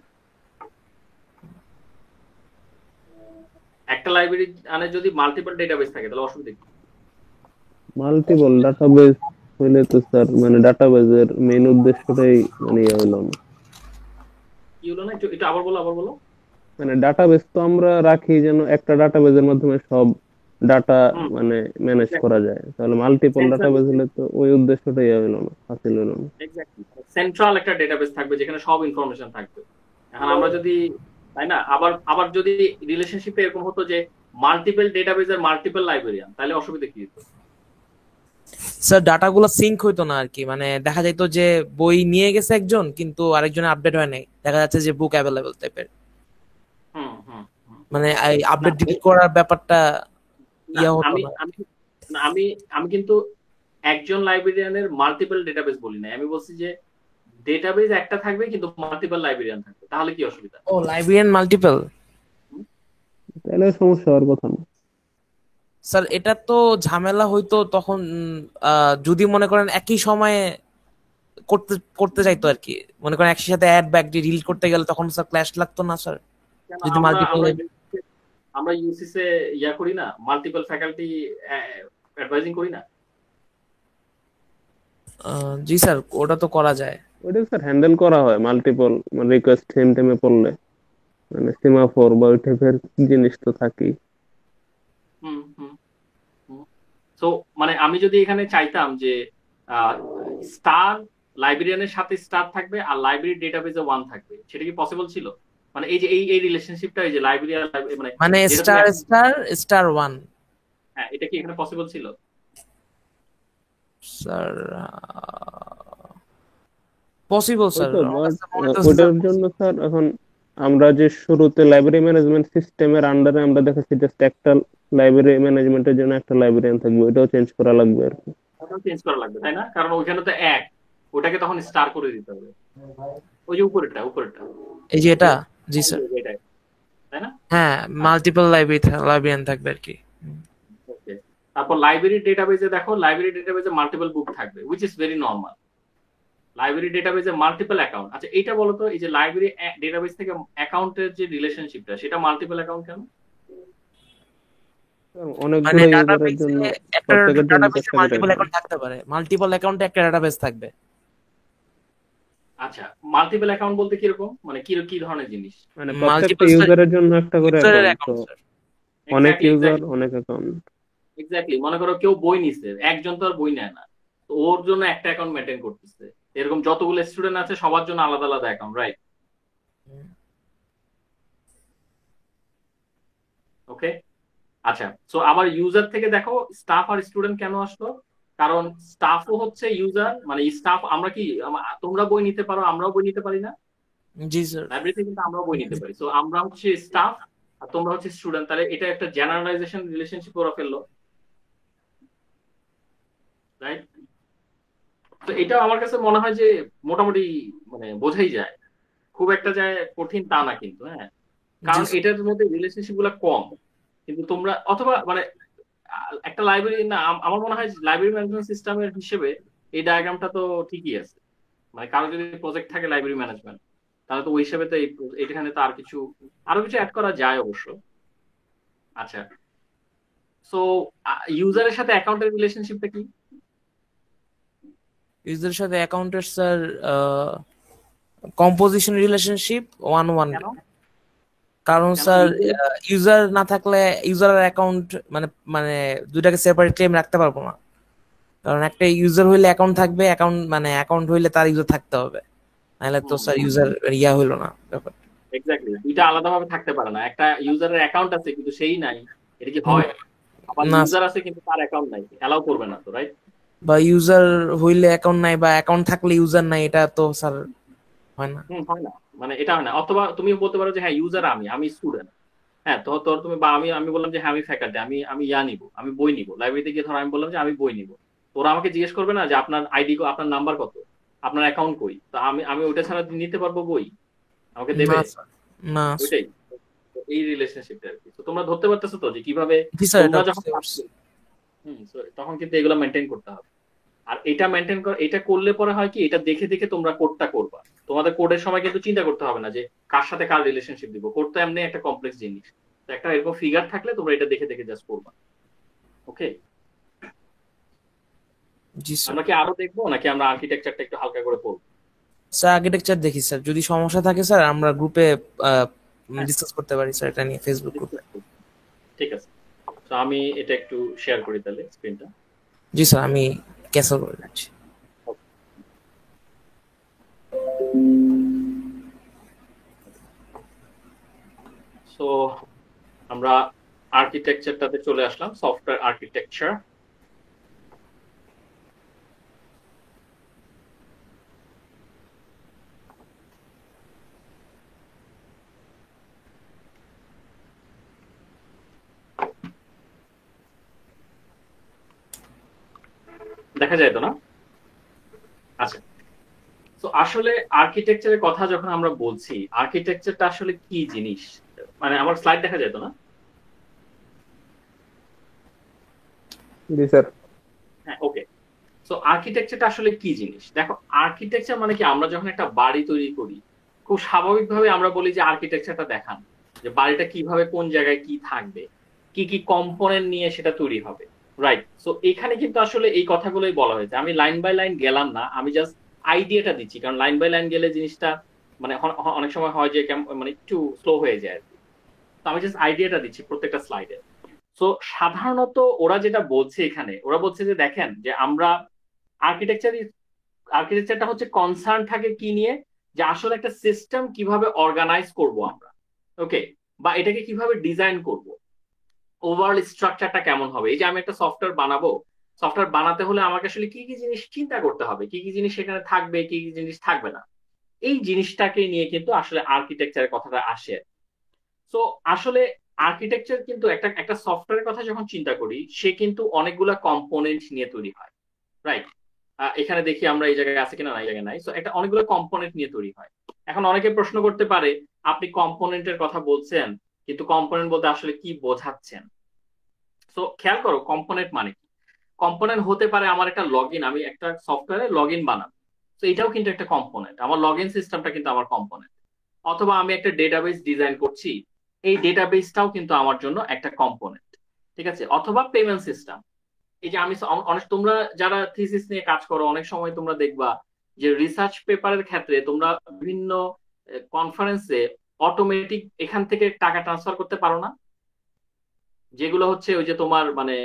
একটা লাইব্রেরি আনে যদি মাল্টিপল ডেটাবেস থাকে তাহলে অসুবিধা কি? মাল্টিপল ডাটাবেস হইলে তো স্যার মানে ডাটাবেজের মেইন উদ্দেশ্যটাই মানে ইয়ে হইলো না। কি হলো না, একটু এটা আবার বলো, আবার বলো। মানে ডাটাবেস তো আমরা রাখি যেন একটা ডাটাবেজের মাধ্যমে সব ডাটা হুম, মানে ম্যানেজ করা যায়, তাহলে মাল্টিপল ডাটাবেস হলে তো ওই উদ্দেশ্যটাই ইয়ে হইলো না, হাসিল হইলো না। এক্স্যাক্টলি সেন্ট্রাল একটা ডেটাবেস থাকবে যেখানে সব ইনফরমেশন থাকবে। এখন আমরা যদি, তাই না, আবার আবার যদি রিলেশনশিপে এরকম হতো যে মাল্টিপল ডেটাবেজের মাল্টিপল লাইব্রেরিয়ান, তাহলে অসুবিধা কি হতো? স্যার ডাটাগুলো সিঙ্ক হইতো না আর কি, মানে দেখা যাইত যে বই নিয়ে গেছে একজন কিন্তু আরেকজনের আপডেট হয় নাই, দেখা যাচ্ছে যে বুক অ্যাভেলেবল টাইপের, হুম হুম হুম। মানে এই না, আপডেট ডিলিট করার ব্যাপারটা না, ইয়া হতো আমি না। আমি না, আমি কিন্তু একজন লাইব্রেরিয়ানের মাল্টিপল ডেটাবেস বলি না, আমি বলছি যে ডেটাবেস একটা থাকবে কিন্তু মাল্টিপল লাইব্রেরিয়ান থাকবে, তাহলে কি অসুবিধা? ও লাইব্রেরিয়ান মাল্টিপল, তাহলে সমস্যা হওয়ার কথা না। স্যার এটা তো ঝামেলা হইতো তখন, যদি মনে করেন একই সময়ে করতে করতে চাইতো আর কি, মনে করেন একসাথে অ্যাড ব্যাক ডিলিট করতে গেলে তখন স্যার ক্ল্যাশ লাগতো না স্যার, কেন যদি আমরা মাল্টিপল। আমরা আমরা ইউসিসে করি না, মাল্টিপল ফ্যাকাল্টি অ্যাডভাইজিং করি না? জি স্যার ওটা তো করা যায়। ওইটা স্যার হ্যান্ডেল করা হয় মাল্টিপল মানে রিকোয়েস্ট সেম টাইমে পড়লে, মানে সিমাফোর বা ওই টাইপের জিনিস তো থাকেই। হুম হুম হুম। সো মানে আমি যদি এখানে চাইতাম যে স্টার লাইব্রেরিয়ানের সাথে স্টার থাকবে আর লাইব্রেরি ডেটাবেজে ওয়ান থাকবে, সেটা কি পসিবল ছিল? মানে এই যে এই রিলেশনশিপটা, এই যে লাইব্রেরি আর মানে মানে যেটা তুমি স্টার স্টার স্টার ওয়ান। হ্যাঁ, এটা কি এখানে পসিবল ছিল? স্যার পসিবল ওই স্যার, তো আমার বাট কাছে মনে হচ্ছে ওইটার স্যার জন্য স্যার এখন আমরা যে শুরুতে লাইব্রেরি ম্যানেজমেন্ট সিস্টেমের আন্ডারে আমরা দেখাচ্ছি জাস্ট একটা লাইব্রেরি ম্যানেজমেন্টের জন্য একটা লাইব্রেরিয়ান থাকবে, ওইটাও চেঞ্জ করা লাগবে আর কি। ওটাও চেঞ্জ করা লাগবে, তাই না? কারণ ওইখানে তো এক, ওটাকে তখন স্টার করে দিতে হবে, ওই যে উপরেরটা উপরেরটা, এই যে এটা। জি স্যার, এটাই, তাই না? হ্যাঁ মাল্টিপল লাইব্রেরিয়ান থাকবে আর কি। ওকে, তারপর লাইব্রেরি ডেটাবেজে দেখো, লাইব্রেরি ডেটাবেজে মাল্টিপল বুক থাকবে, which is very normal. Library ডেটাবেজে মাল্টিপল অ্যাকাউন্ট, আচ্ছা এইটা বলো তো, এই যে লাইব্রেরি ডেটাবেস থেকে অ্যাকাউন্টের যে রিলেশনশিপটা, সেটা মাল্টিপল অ্যাকাউন্ট কেন? মানে অনেকগুলো ইউজারের ডাটাবেসে জন্য একটা প্রত্যেকের জন্য ডাটাবেসে একটা করে মাল্টিপল অ্যাকাউন্ট। অ্যাকাউন্ট থাকতে পারে, মাল্টিপল অ্যাকাউন্টে একটা ডাটাবেস থাকবে। আচ্ছা, মাল্টিপল অ্যাকাউন্ট বলতে কিরকম, মানে কি কি ধরনের জিনিস? মানে প্রত্যেকটা মাল্টিপল ইউজারের জন্য একটা করে ইউজারের অ্যাকাউন্ট, তো অ্যাকাউন্ট স্যার। অনেক এক্স্যাক্টলি ইউজার এক্স্যাক্টলি অনেক অ্যাকাউন্ট। এক্স্যাক্টলি মনে করো কেউ বই নিছে, একজন তো আর বই নেয় না, তো ওর জন্য একটা অ্যাকাউন্ট মেনটেন করতেছে, এরকম যতগুলো স্টুডেন্ট আছে সবার জন্য আলাদা আলাদা অ্যাকাউন্ট, রাইট? ওকে, আচ্ছা, সো আবার ইউজার থেকে দেখো স্টাফ আর স্টুডেন্ট কেন আসলো? কারণ স্টাফও হচ্ছে ইউজার, মানে স্টাফ আমরা কি তোমরা বই নিতে পারো, আমরাও বই নিতে পারি না? জি স্যার। লাইব্রেরি থেকে কিন্তু আমরাও বই নিতে পারি, সো আমরা হচ্ছে স্টাফ আর তোমরা হচ্ছে স্টুডেন্ট, তাহলে এটা একটা জেনারেলাইজেশন রিলেশনশিপ ওরা ফেললো, রাইট? তো এটা আমার কাছে মনে হয় যে মোটামুটি মানে বোঝাই যায়, খুব একটা যায় কঠিন তা না কিন্তু, হ্যাঁ, জি কারণ স্যার। এটার মধ্যে রিলেশনশিপ গুলো কম, কিন্তু তোমরা অথবা মানে একটা লাইব্রেরি না, আমার মনে হয় লাইব্রেরি ম্যানেজমেন্ট সিস্টেমের হিসেবে এই ডায়াগ্রামটা তো ঠিকই আছে, মানে কারো যদি প্রজেক্ট থাকে লাইব্রেরি ম্যানেজমেন্ট, তাহলে তো ওই হিসেবে তো এখানে তো আর কিছু আরো কিছু অ্যাড করা যায় অবশ্য। আচ্ছা, সো ইউজারের সাথে অ্যাকাউন্টের রিলেশনশিপটা কি? ইউজারের সাথে অ্যাকাউন্টের sir composition relationship one one. কেন? কারণ কেন স্যার user- ইউজার না থাকলে ইউজারের অ্যাকাউন্ট মানে মানে দুইটাকে সেপারেটলি আমি রাখতে পারবো না। কারণ একটা ইউজার হইলে অ্যাকাউন্ট থাকবে, অ্যাকাউন্ট মানে অ্যাকাউন্ট হইলে তার ইউজার থাকতে হবে, নাহলে তো স্যার ইউজার ইয়া হইলো না ব্যাপার। এক্স্যাক্টলি, দুইটা আলাদাভাবে থাকতে পারে না। একটা ইউজারের অ্যাকাউন্ট আছে কিন্তু সেই নাই, এটা কি হুম, হয়? আবার না ইউজার আছে কিন্তু তার অ্যাকাউন্ট নাই, অ্যালাউ করবে না তো, রাইট? বা ইউজার হইলে অ্যাকাউন্ট নাই বা অ্যাকাউন্ট থাকলে ইউজার নাই, এটা তো স্যার হয় না। হয় না, মানে এটা হয় না। অথবা তুমি বলতে পারো যে হ্যাঁ ইউজার আমি, আমি স্টুডেন্ট, হ্যাঁ তো তোর তুমি বা আমি আমি বললাম যে হ্যাঁ আমি ফ্যাকাল্টি, আমি আমি ইয়া নিব, আমি বই নিব লাইব্রেরিতে গিয়ে। ধরো আমি বললাম যে আমি বই নিব, ওরা আমাকে জিজ্ঞেস করবে না যে আপনার আইডি, আপনার নাম্বার কত, আপনার অ্যাকাউন্ট কই? তো আমি আমি ওইটা ছাড়া নিতে পারবো বই? আমাকে না দেবে? স্যার, না স্যার। ওইটাই, তো এই রিলেশনশিপটা আর কি। তো তোমরা ধরতে পারতেছো তো যে কিভাবে জি স্যার, এটা তোমরা যখন বুঝতে পারছি। so তখন কিন্তু এগুলো মেনটেন করতে হবে। আর এটা মেনটেন কর, এটা করলে পরে হয় কি, এটা দেখে দেখে তোমরা কোডটা করবা। তোমাদের কোডের সময় কিন্তু চিন্তা করতে হবে না যে কার সাথে কার রিলেশনশিপ দিব। কোড তো এমনি একটা কমপ্লেক্স জিনিস, তো একটা এরকম ফিগার থাকলে তোমরা এটা দেখে দেখে জাস্ট করবা। ওকে, জি স্যার। আমরা কি আরো দেখবো নাকি আমরা আর্কিটেকচারটা একটু হালকা করে পড়বো? স্যার আর্কিটেকচার দেখি স্যার, যদি সমস্যা থাকে স্যার আমরা গ্রুপে হ্যাঁ, ডিসকাস করতে পারি স্যার, এটা নিয়ে ফেসবুক গ্রুপে। ঠিক আছে। তো আমি এটা একটু শেয়ার করি তাহলে স্ক্রিনটা। জি স্যার, আমি ক্যান্সেল করে দিচ্ছি। সো আমরা আর্কিটেকচারটাতে চলে আসলাম, সফটওয়্যার আর্কিটেকচার। দেখা যায় তো না? আচ্ছা, তো আসলে আর্কিটেকচারের কথা যখন আমরা বলছি, আর্কিটেকচারটা আসলে কি জিনিস? মানে আমার স্লাইড দেখা যায় তো না? জি স্যার। হ্যাঁ, ওকে। তো আর্কিটেকচারটা আসলে কি জিনিস? দেখো, আর্কিটেকচার মানে কি, আমরা যখন একটা বাড়ি তৈরি করি, খুব স্বাভাবিকভাবে আমরা বলি যে আর্কিটেকচারটা দেখান, যে বাড়িটা কিভাবে, কোন জায়গায় কি থাকবে, কি কি কম্পোনেন্ট নিয়ে সেটা তৈরি হবে, রাইট? সো এখানে কিন্তু আসলে এই কথাগুলোই বলা হয়েছে। আমি লাইন বাই লাইন গেলাম না, আমি জাস্ট আইডিয়াটা দিচ্ছি, কারণ লাইন বাই লাইন গেলে জিনিসটা মানে অনেক সময় হয় যে মানে একটু স্লো হয়ে যায় আর কি। তো আমি জাস্ট আইডিয়াটা দিচ্ছি প্রত্যেকটা স্লাইডে। তো সাধারণত ওরা যেটা বলছে এখানে, ওরা বলছে যে দেখেন যে আমরা আর্কিটেকচার, আর্কিটেকচারটা হচ্ছে কনসার্ন থাকে কি নিয়ে, যে আসলে একটা সিস্টেম কিভাবে অর্গানাইজ করব আমরা, ওকে, বা এটাকে কিভাবে ডিজাইন করব, ওভারঅল স্ট্রাকচারটা কেমন হবে। এই যে আমি একটা সফটওয়্যার বানাবো, সফটওয়্যার বানাতে হলে আমাকে আসলে কি কি জিনিস চিন্তা করতে হবে, কি কি জিনিস সেখানে থাকবে, কি কি জিনিস থাকবে না, এই জিনিসটাকে নিয়ে কিন্তু আসলে আর্কিটেকচারের কথাটা আসে। তো আসলে আর্কিটেকচার কিন্তু একটা একটা সফটওয়্যারের কথা যখন চিন্তা করি, সে কিন্তু অনেকগুলা কম্পোনেন্ট নিয়ে তৈরি হয়, রাইট? এখানে দেখি আমরা এই জায়গায় আছে কিনা, না এই জায়গায় নাই। তো একটা অনেকগুলো কম্পোনেন্ট নিয়ে তৈরি হয়। এখন অনেকে প্রশ্ন করতে পারে, আপনি কম্পোনেন্টের কথা বলছেন, কিন্তু কম্পোনেন্ট বলতে আসলে কি বোঝাচ্ছেন? তো খেয়াল করো, কম্পোনেন্ট মানে কি। কম্পোনেন্ট হতে পারে আমার একটা লগ ইন, আমি একটা সফটওয়্যারে লগ ইন বানাবো, তো এটাও কিন্তু একটা কম্পোনেন্ট, আমার লগ ইন সিস্টেমটা কিন্তু আমার কম্পোনেন্ট। অথবা আমি একটা ডেটাবেস ডিজাইন করছি, এই ডেটাবেসটাও কিন্তু আমার জন্য একটা কম্পোনেন্ট, ঠিক আছে? অথবা পেমেন্ট সিস্টেম। এই যে আমি অনেক, তোমরা যারা থিসিস নিয়ে কাজ করো, অনেক সময় তোমরা দেখবা যে রিসার্চ পেপারের ক্ষেত্রে তোমরা বিভিন্ন কনফারেন্সে অটোমেটিক এখান থেকে টাকা ট্রান্সফার করতে পারো না, যেগুলো হচ্ছে ওই যে তোমার মানে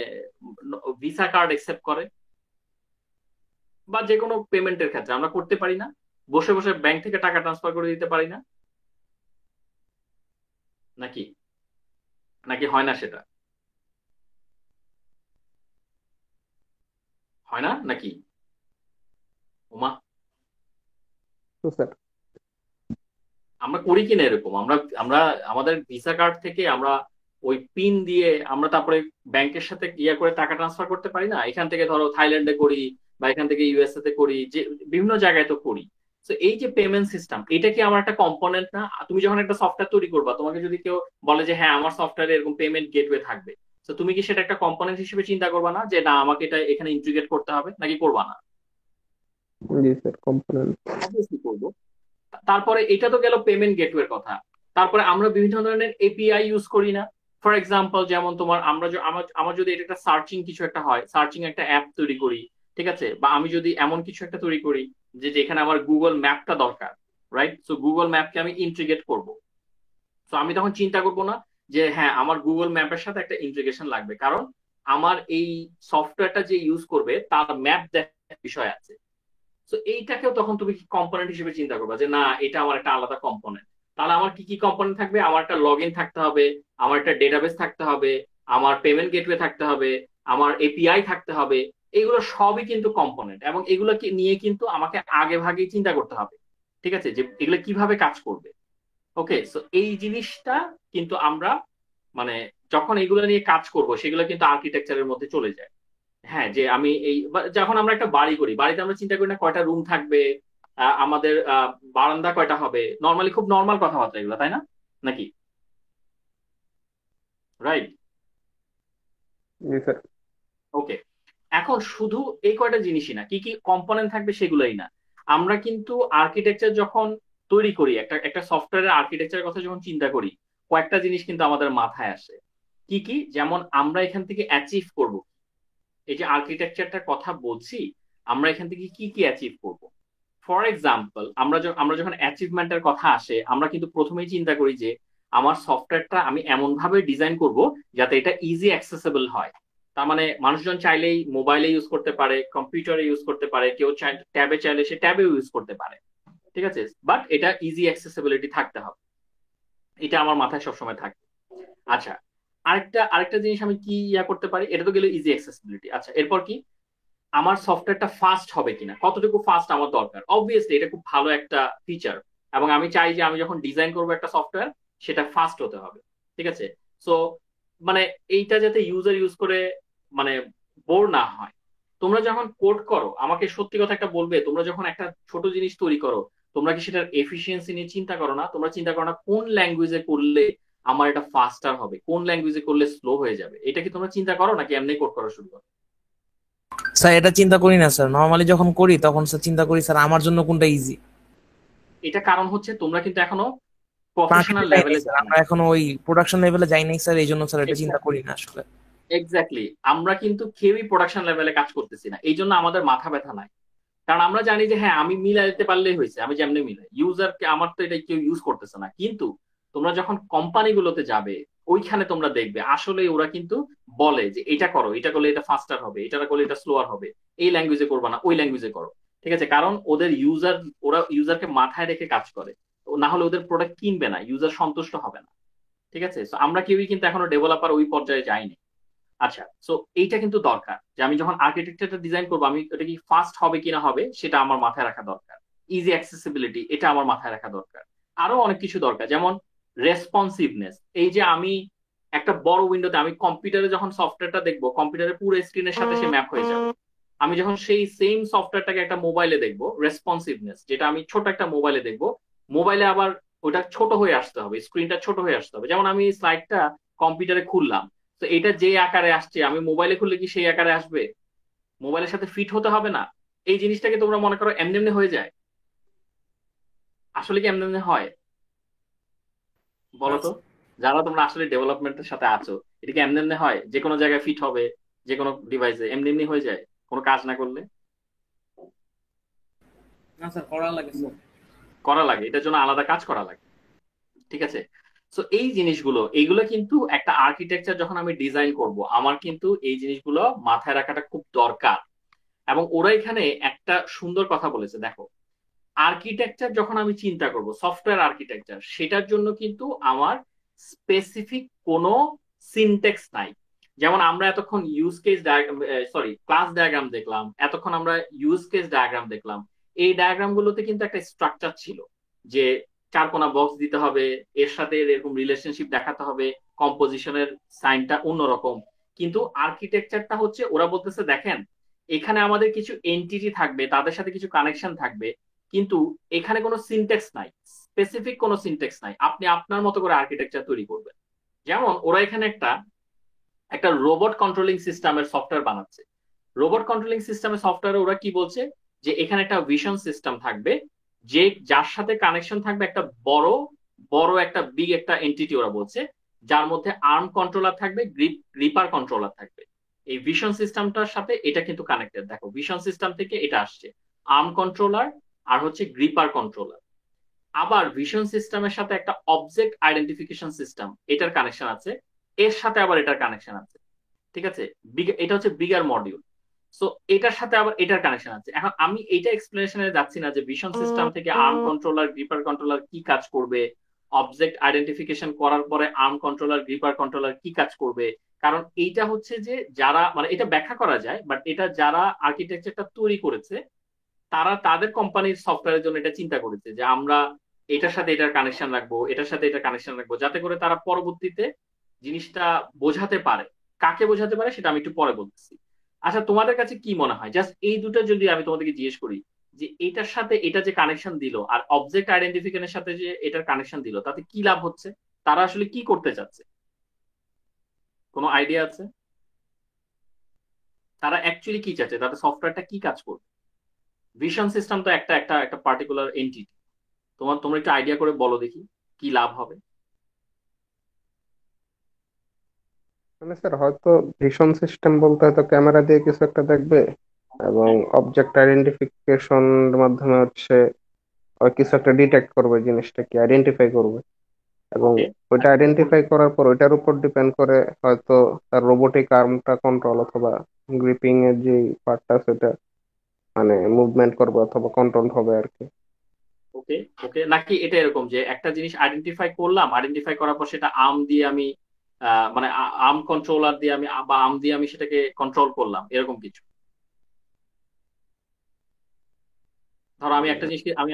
ভিসা কার্ড একসেপ্ট করে, বা যে কোনো পেমেন্টের ক্ষেত্রে আমরা করতে পারি না, বসে বসে ব্যাংক থেকে টাকা ট্রান্সফার করে দিতে পারি না, নাকি? নাকি হয় না সেটা? হয় না নাকি? ওমা, তো স্যার। আমরা করি কিনা এরকম? আমরা আমরা আমাদের ভিসা কার্ড থেকে আমরা ওই পিন দিয়ে আমরা তারপরে ব্যাংকের সাথে ইয়া করে টাকা ট্রান্সফার করতে পারি না? এখান থেকে ধরো থাইল্যান্ডে করি, বা এখান থেকে ইউএসএ তে করি, যে বিভিন্ন জায়গায় তো করি। তো এই যে পেমেন্ট সিস্টেম, এটা কি আমার একটা কম্পোনেন্ট না? তুমি যখন একটা সফটওয়্যার তৈরি করবা, তোমাকে যদি কেউ বলে যে হ্যাঁ আমার সফটওয়্যারে এরকম পেমেন্ট গেটওয়ে থাকবে, তো তুমি কি সেটা একটা কম্পোনেন্ট হিসেবে চিন্তা করবা না, যে না আমাকে এটা এখানে ইন্টিগ্রেট করতে হবে, নাকি করবা না? জি স্যার, কম্পোনেন্ট। অবভিয়াসলি করবো। তারপরে এটা তো গেল পেমেন্ট গেটওয়ের কথা। তারপরে আমরা বিভিন্ন ধরনের এপিআই ইউজ করি না? ফর এক্সাম্পল, যেমন তোমার আমরা আমার যদি এটা একটা সার্চিং কিছু একটা হয়, সার্চিং একটা অ্যাপ তৈরি করি, ঠিক আছে, বা আমি যদি এমন কিছু একটা তৈরি করি যে যেখানে আমার গুগল ম্যাপটা দরকার, রাইট? সো গুগল ম্যাপকে আমি ইন্টিগ্রেট করব, তো আমি তখন চিন্তা করবো না যে হ্যাঁ আমার গুগল ম্যাপের সাথে একটা ইন্টিগ্রেশন লাগবে, কারণ আমার এই সফটওয়্যারটা যে ইউজ করবে তার ম্যাপ দেখার বিষয় আছে। তো এইটাকেও তখন তুমি কম্পোনেন্ট হিসেবে চিন্তা করবা যে না এটা আমার একটা আলাদা কম্পোনেন্ট। তাহলে আমার কি কি কম্পোনেন্ট থাকবে? আমার একটা লগ ইন থাকতে হবে, আমার একটা ডেটাবেস থাকতে হবে, আমার পেমেন্ট গেটওয়ে থাকতে হবে, আমার এপিআই থাকতে হবে। এগুলো সবই কিন্তু কম্পোনেন্ট, এবং এগুলোকে নিয়ে কিন্তু আমাকে আগে ভাগে চিন্তা করতে হবে, ঠিক আছে, যে এগুলো কিভাবে কাজ করবে। ওকে, সো এই জিনিসটা কিন্তু আমরা মানে যখন এগুলো নিয়ে কাজ করব সেগুলো কিন্তু আর্কিটেকচারের মধ্যে চলে যায়। হ্যাঁ, যে আমি এই যখন আমরা একটা বাড়ি করি, বাড়িতে আমরা চিন্তা করি না কয়টা রুম থাকবে, আমাদের বারান্দা কয়টা হবে, নর্মালি খুব নর্মাল কথাবার্তা এগুলো, তাই না? নাকি? রাইট। জি স্যার। ওকে, এখন শুধু এই কয়টা জিনিসই না, কি কি কম্পোনেন্ট থাকবে সেগুলোই না, আমরা কিন্তু আর্কিটেকচার যখন তৈরি করি, একটা একটা সফটওয়্যারের আর্কিটেকচারের কথা যখন চিন্তা করি, কয়েকটা জিনিস কিন্তু আমাদের মাথায় আসে। কি কি? যেমন আমরা এখান থেকে অ্যাচিভ করব, এই যে আর্কিটেকচারটার কথা বলছি, আমরা এখান থেকে কি কি অ্যাচিভ করব। ফর এক্সাম্পল, আমরা যখন অ্যাচিভমেন্টের কথা আসে, আমরা কিন্তু প্রথমেই চিন্তা করি যে আমার সফটওয়্যারটা আমি এমন ভাবে ডিজাইন করব যাতে এটা ইজি অ্যাক্সেসেবল হয়। তার মানে মানুষজন চাইলেই মোবাইলে ইউজ করতে পারে, কম্পিউটারে ইউজ করতে পারে, কেউ ট্যাবে চাইলে সে ট্যাবেও ইউজ করতে পারে, ঠিক আছে, বাট এটা ইজি অ্যাক্সেসিবিলিটি থাকতে হবে। এটা আমার মাথায় সবসময় থাকে। আচ্ছা, আরেকটা আরেকটা জিনিস আমি কি করতে পারি, এটা তো গেলে ইজি অ্যাক্সেসিবিলিটি। আচ্ছা, এরপর কি? আমার সফটওয়্যারটা ফাস্ট হবে কিনা, কতটুকু ফাস্ট আমার দরকার। অবভিয়াসলি এটা খুব ভালো একটা ফিচার, এবং আমি চাই যে আমি যখন ডিজাইন করবো একটা সফটওয়্যার সেটা ফাস্ট হতে হবে, ঠিক আছে। সো মানে এইটা যাতে ইউজার ইউজ করে মানে বোর না হয়। তোমরা যখন কোড করো, আমাকে সত্যি কথা একটা বলবে, তোমরা যখন একটা ছোট জিনিস তৈরি করো, তোমরা কি সেটার এফিসিয়েন্সি নিয়ে চিন্তা করো না? তোমরা চিন্তা করো না কোন ল্যাঙ্গুয়েজে করলে আমার এটা ফাস্টার হবে, কোন ল্যাঙ্গুয়েজে করলে স্লো হয়ে যাবে? এটা কি তোমরা চিন্তা করো নাকি এমনি কোড করা শুরু করো? স্যার এটা চিন্তা করি না স্যার, নর্মালি যখন করি তখন স্যার চিন্তা করি স্যার আমার জন্য কোনটা ইজি। এটা কারণ হচ্ছে তোমরা কিন্তু এখনো প্রফেশনাল লেভেলে যাও আমরা নাই। এখনো ওই প্রোডাকশন লেভেলে যাই নাই স্যার, এই জন্য স্যার এটা চিন্তা এক্স্যাক্টলি, করি না আসলে। এক্স্যাক্টলি, আমরা কিন্তু কেউই প্রোডাকশন লেভেলে কাজ করতেছি না, এই জন্য আমাদের মাথা ব্যথা নাই। কারণ আমরা জানি যে হ্যাঁ আমি মিলাই দিতে পারলেই হয়েছে, আমি যেমনি মিলাই, ইউজারকে আমার তো এটা কেউ ইউজ করতেছে না। কিন্তু তোমরা যখন কোম্পানিগুলোতে যাবে, ওইখানে তোমরা দেখবে আসলে ওরা কিন্তু বলে যে এটা করো, এটা করলে এটা ফাস্টার হবে, এটা করলে এটা স্লোয়ার হবে, এই ল্যাঙ্গুয়েজে করবা না ওই ল্যাঙ্গুয়েজে করো, ঠিক আছে, কারণ ওদের ইউজার, ওরা ইউজারকে মাথায় রেখে কাজ করে। না হলে ওদের প্রোডাক্ট কিনবে না, ইউজার সন্তুষ্ট হবে না, ঠিক আছে। তো আমরা কেউই কিন্তু এখনো ডেভেলপার ওই পর্যায়ে যাইনি। আচ্ছা, সো এইটা কিন্তু দরকার যে আমি যখন আর্কিটেকচারটা ডিজাইন করবো, আমি এটা কি ফাস্ট হবে কিনা হবে সেটা আমার মাথায় রাখা দরকার। ইজি অ্যাক্সেসিবিলিটি এটা আমার মাথায় রাখা দরকার। আরো অনেক কিছু দরকার, যেমন রেসপন্সিভনেস। এই যে আমি একটা বড় উইন্ডোতে, আমি কম্পিউটারে যখন সফটওয়্যারটা দেখবো, কম্পিউটারের পুরো স্ক্রিনের সাথে সে ম্যাপ হয়ে যাবে। আমি যখন সেই সেম সফটওয়্যারটাকে একটা মোবাইলে দেখবো, রেসপন্সিভনেস যেটা আমি ছোট একটা মোবাইলে দেখবো, মোবাইলে আবার ওটা ছোট হয়ে আসতে হবে, স্ক্রিনটা ছোট হয়ে আসতে হবে। যেমন আমি স্লাইডটা কম্পিউটারে খুললাম, তো এটা যে আকারে আসছে আমি মোবাইলে খুললে কি সেই আকারে আসবে? মোবাইলের সাথে ফিট হতে হবে না? এই জিনিসটাকে তোমরা মনে করো এমনি এমনি হয়ে যায়? আসলে কি এমনি এমনি হয়? বলো তো, যারা তোমরা আসলে ডেভেলপমেন্টের সাথে আছো, এটা কি এমনি এমনি হয় যে কোনো জায়গায় ফিট হবে? যে কোনো ডিভাইসে এমনি এমনি হয়ে যায় কোনো কাজ না করলে? না স্যার, করা লাগে স্যার। করা লাগে, এটার জন্য আলাদা কাজ করা লাগে, ঠিক আছে। তো এই জিনিসগুলো, এইগুলো কিন্তু একটা আর্কিটেকচার যখন আমি ডিজাইন করব, আমার কিন্তু এই জিনিসগুলো মাথায় রাখাটা খুব দরকার। এবং ওরা এখানে একটা সুন্দর কথা বলেছে, দেখো, আর্কিটেকচার যখন আমি চিন্তা করব, সফটওয়্যার আর্কিটেকচার, সেটার জন্য কিন্তু আমার স্পেসিফিক কোনো সিনটেক্স নাই। যেমন আমরা এতক্ষণ use case diagram, sorry class diagram দেখলাম, এতক্ষণ আমরা ইউজ কেস ডায়াগ্রাম দেখলাম। এই ডায়াগ্রাম গুলোতে কিন্তু একটা স্ট্রাকচার ছিল, যে চারকোনা বক্স দিতে হবে, এর সাথে এরকম রিলেশনশিপ দেখাতে হবে, কম্পোজিশনের সাইনটা অন্যরকম। কিন্তু আর্কিটেকচারটা হচ্ছে ওরা বলতেছে দেখেন, এখানে আমাদের কিছু এন্টিটি থাকবে, তাদের সাথে কিছু কানেকশন থাকবে, কিন্তু এখানে কোনো সিনটেক্স নাই, স্পেসিফিক কোনো সিনটেক্স নাই, আপনি আপনার মতো করে আর্কিটেকচার তৈরি করবেন। যেমন ওরা এখানে একটা একটা রোবট কন্ট্রোলিং সিস্টেমের সফটওয়্যার বানাচ্ছে। রোবট কন্ট্রোলিং সিস্টেমের সফটওয়্যারে ওরা কি বলছে, যে এখানে একটা ভিশন সিস্টেম থাকবে, যে যার সাথে কানেকশন থাকবে একটা বড় বড় একটা বিগ একটা এন্টিটি, ওরা বলছে, যার মধ্যে আর্ম কন্ট্রোলার থাকবে, গ্রিপার কন্ট্রোলার থাকবে। এই ভিশন সিস্টেমটার সাথে এটা কিন্তু কানেক্টেড, দেখো ভিশন সিস্টেম থেকে এটা আসছে, আর্ম কন্ট্রোলার আর হচ্ছে গ্রিপার কন্ট্রোলার। আবার ভিশন সিস্টেমের সাথে একটা অবজেক্ট আইডেন্টিফিকেশন সিস্টেম এটার কানেকশন আছে, এর সাথে আবার এটার কানেকশন আছে। ঠিক আছে, এটা হচ্ছে বিগার মডিউল। সো এটার সাথে আবার এটার কানেকশন আছে। এখন আমি এইটা এক্সপ্লেনেশনে যাচ্ছি না যে ভিশন সিস্টেম থেকে আর্ম কন্ট্রোলার গ্রিপার কন্ট্রোলার কি কাজ করবে, অবজেক্ট আইডেন্টিফিকেশন করার পরে আর্ম কন্ট্রোলার গ্রিপার কন্ট্রোলার কি কাজ করবে। কারণ এইটা হচ্ছে যে যারা মানে এটা ব্যাখ্যা করা যায়, বাট এটা যারা আর্কিটেকচারটা তৈরি করেছে তারা তাদের কোম্পানির সফটওয়্যারের জন্য এটা চিন্তা করেছে যে আমরা এটার সাথে এটার কানেকশন রাখবো, এটার সাথে এটার কানেকশন রাখবো, যাতে করে তারা পরবর্তীতে জিনিসটা বোঝাতে পারে। কাকে বোঝাতে পারে সেটা আমি একটু পরে বলতেছি। আচ্ছা, তোমাদের কাছে কি মনে হয় জাস্ট এই দুটো যদি আমি তোমাদেরকে জিজ্ঞেস করি যে এটার সাথে এটা যে কানেকশন দিল আর অবজেক্ট আইডেন্টিফিকেশনের সাথে যে এটার কানেকশন দিল, তাতে কি লাভ হচ্ছে? তারা আসলে কি করতে চাচ্ছে? কোনো আইডিয়া আছে? তারা অ্যাকচুয়ালি কি চাচ্ছে, তাদের সফটওয়্যারটা কি কাজ করবে? ভিশন সিস্টেম তো একটা একটা একটা পার্টিকুলার এন্টিটি। তোমরা একটু আইডিয়া করে বলো দেখি কি লাভ হবে। মানে স্যার হয়তো ভিশন সিস্টেম বলতে হয়তো ক্যামেরা দিয়ে কিছু একটা দেখবে, এবং হ্যাঁ, অবজেক্ট আইডেন্টিফিকেশন মাধ্যমে হচ্ছে ওই কিছু একটা ডিটেক্ট করবে, জিনিসটা কি আইডেন্টিফাই করবে, এবং ওকে। ওইটা আইডেন্টিফাই করার পর ওইটার উপর ডিপেন্ড করে হয়তো তার রোবোটিক আর্মটা কন্ট্রোল অথবা গ্রিপিং এর যে পার্টটা সেটা মানে মুভমেন্ট করবে অথবা কন্ট্রোল হবে আর কি। ওকে। ওকে, নাকি এটা এরকম যে একটা জিনিস আইডেন্টিফাই করলাম, আইডেন্টিফাই করার পর সেটা আর্ম দিয়ে আমি মানে আর্ম কন্ট্রোলার দিয়ে আমি বা আর্ম দিয়ে আমি সেটাকে কন্ট্রোল করলাম, এরকম কিছু? ধরো আমি একটা জিনিস, আমি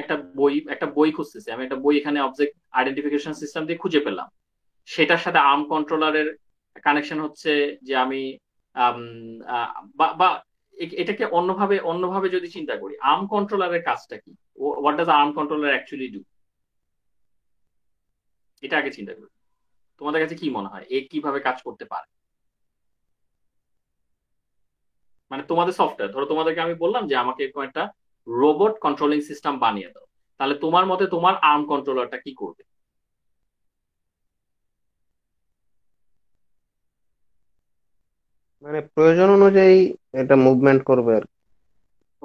একটা বই খুঁজতেছি, আমি একটা বই এখানে অবজেক্ট আইডেন্টিফিকেশন সিস্টেম দিয়ে খুঁজে পেলাম, সেটার সাথে আর্ম কন্ট্রোলারের কানেকশন হচ্ছে যে আমি আম, আহ, বা বা এটাকে অন্যভাবে অন্যভাবে যদি চিন্তা করি, আর্ম কন্ট্রোলারের কাজটা কি? What does arm controller actually do? এটা আগে চিন্তা করি। তোমাদের কাছে কি মনে হয় এ কিভাবে কাজ করতে পারে? মানে তোমাদের সফটওয়্যার, ধরো তোমাদেরকে আমি বললাম যে আমাকে এরকম একটা রোবট কন্ট্রোলিং সিস্টেম বানিয়ে দাও, তাহলে তোমার মতে তোমার আর্ম কন্ট্রোলারটা কি করবে? মানে প্রয়োজন অনুযায়ী এটা মুভমেন্ট করবে আর কি।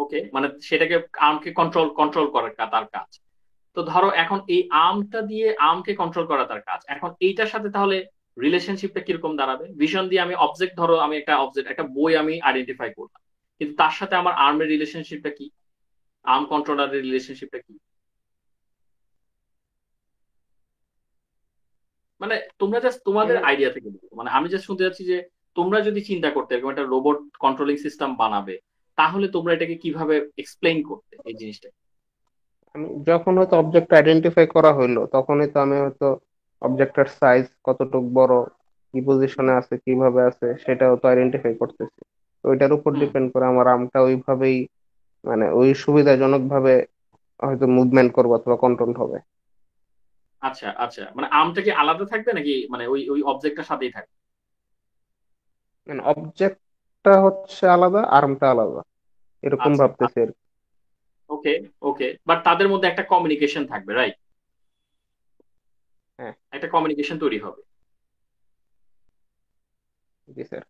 ওকে, মানে সেটাকে আর্মকে কন্ট্রোল কন্ট্রোল করার তার কাজ। তো ধরো এখন এই আর্মটা দিয়ে আর্মকে কন্ট্রোল করা তার কাজ, এখন এইটার সাথে তাহলে রিলেশনশিপটা কিরকম দাঁড়াবে? ভিশন দিয়ে আমি অবজেক্ট, ধরো আমি একটা অবজেক্ট একটা বই আমি আইডেন্টিফাই করলাম, কিন্তু তার সাথে আমার আর্মের রিলেশনশিপটা কি? আর্ম কন্ট্রোলারের রিলেশনশিপটা কি? মানে তোমরা জাস্ট তোমাদের মানে আইডিয়া থেকে বলো। মানে আমি জাস্ট শুনতে যাচ্ছি যে তোমরা যদি চিন্তা করতে এরকম একটা রোবট কন্ট্রোলিং সিস্টেম বানাবে, তাহলে তোমরা এটাকে কিভাবে এক্সপ্লেইন করতে এই জিনিসটা? আমি যখন হয়তো অবজেক্ট আইডেন্টিফাই করা হইলো তখনই তো আমি হয়তো অবজেক্টের সাইজ কতটুকু বড়, কি পজিশনে আছে, কিভাবে আছে সেটাও তো আইডেন্টিফাই করতেছি। তো ওইটার উপর হুম। ডিপেন্ড করে আমার আর্মটা ওইভাবেই মানে ওই সুবিধাজনক ভাবে হয়তো মুভমেন্ট করবো অথবা কন্ট্রোল হবে। আচ্ছা আচ্ছা, মানে আর্মটা কি আলাদা থাকবে নাকি মানে ওই ওই অবজেক্টটার সাথেই থাকবে? মানে অবজেক্টটা হচ্ছে আলাদা, আর্মটা আলাদা, এরকম আচ্ছা। ভাবতেছি আর কি। ওকে। ওকে, বাট তাদের মধ্যে একটা কমিউনিকেশন থাকবে, রাইট? হ্যাঁ। একটা কমিউনিকেশন তৈরি হবে। জি স্যার।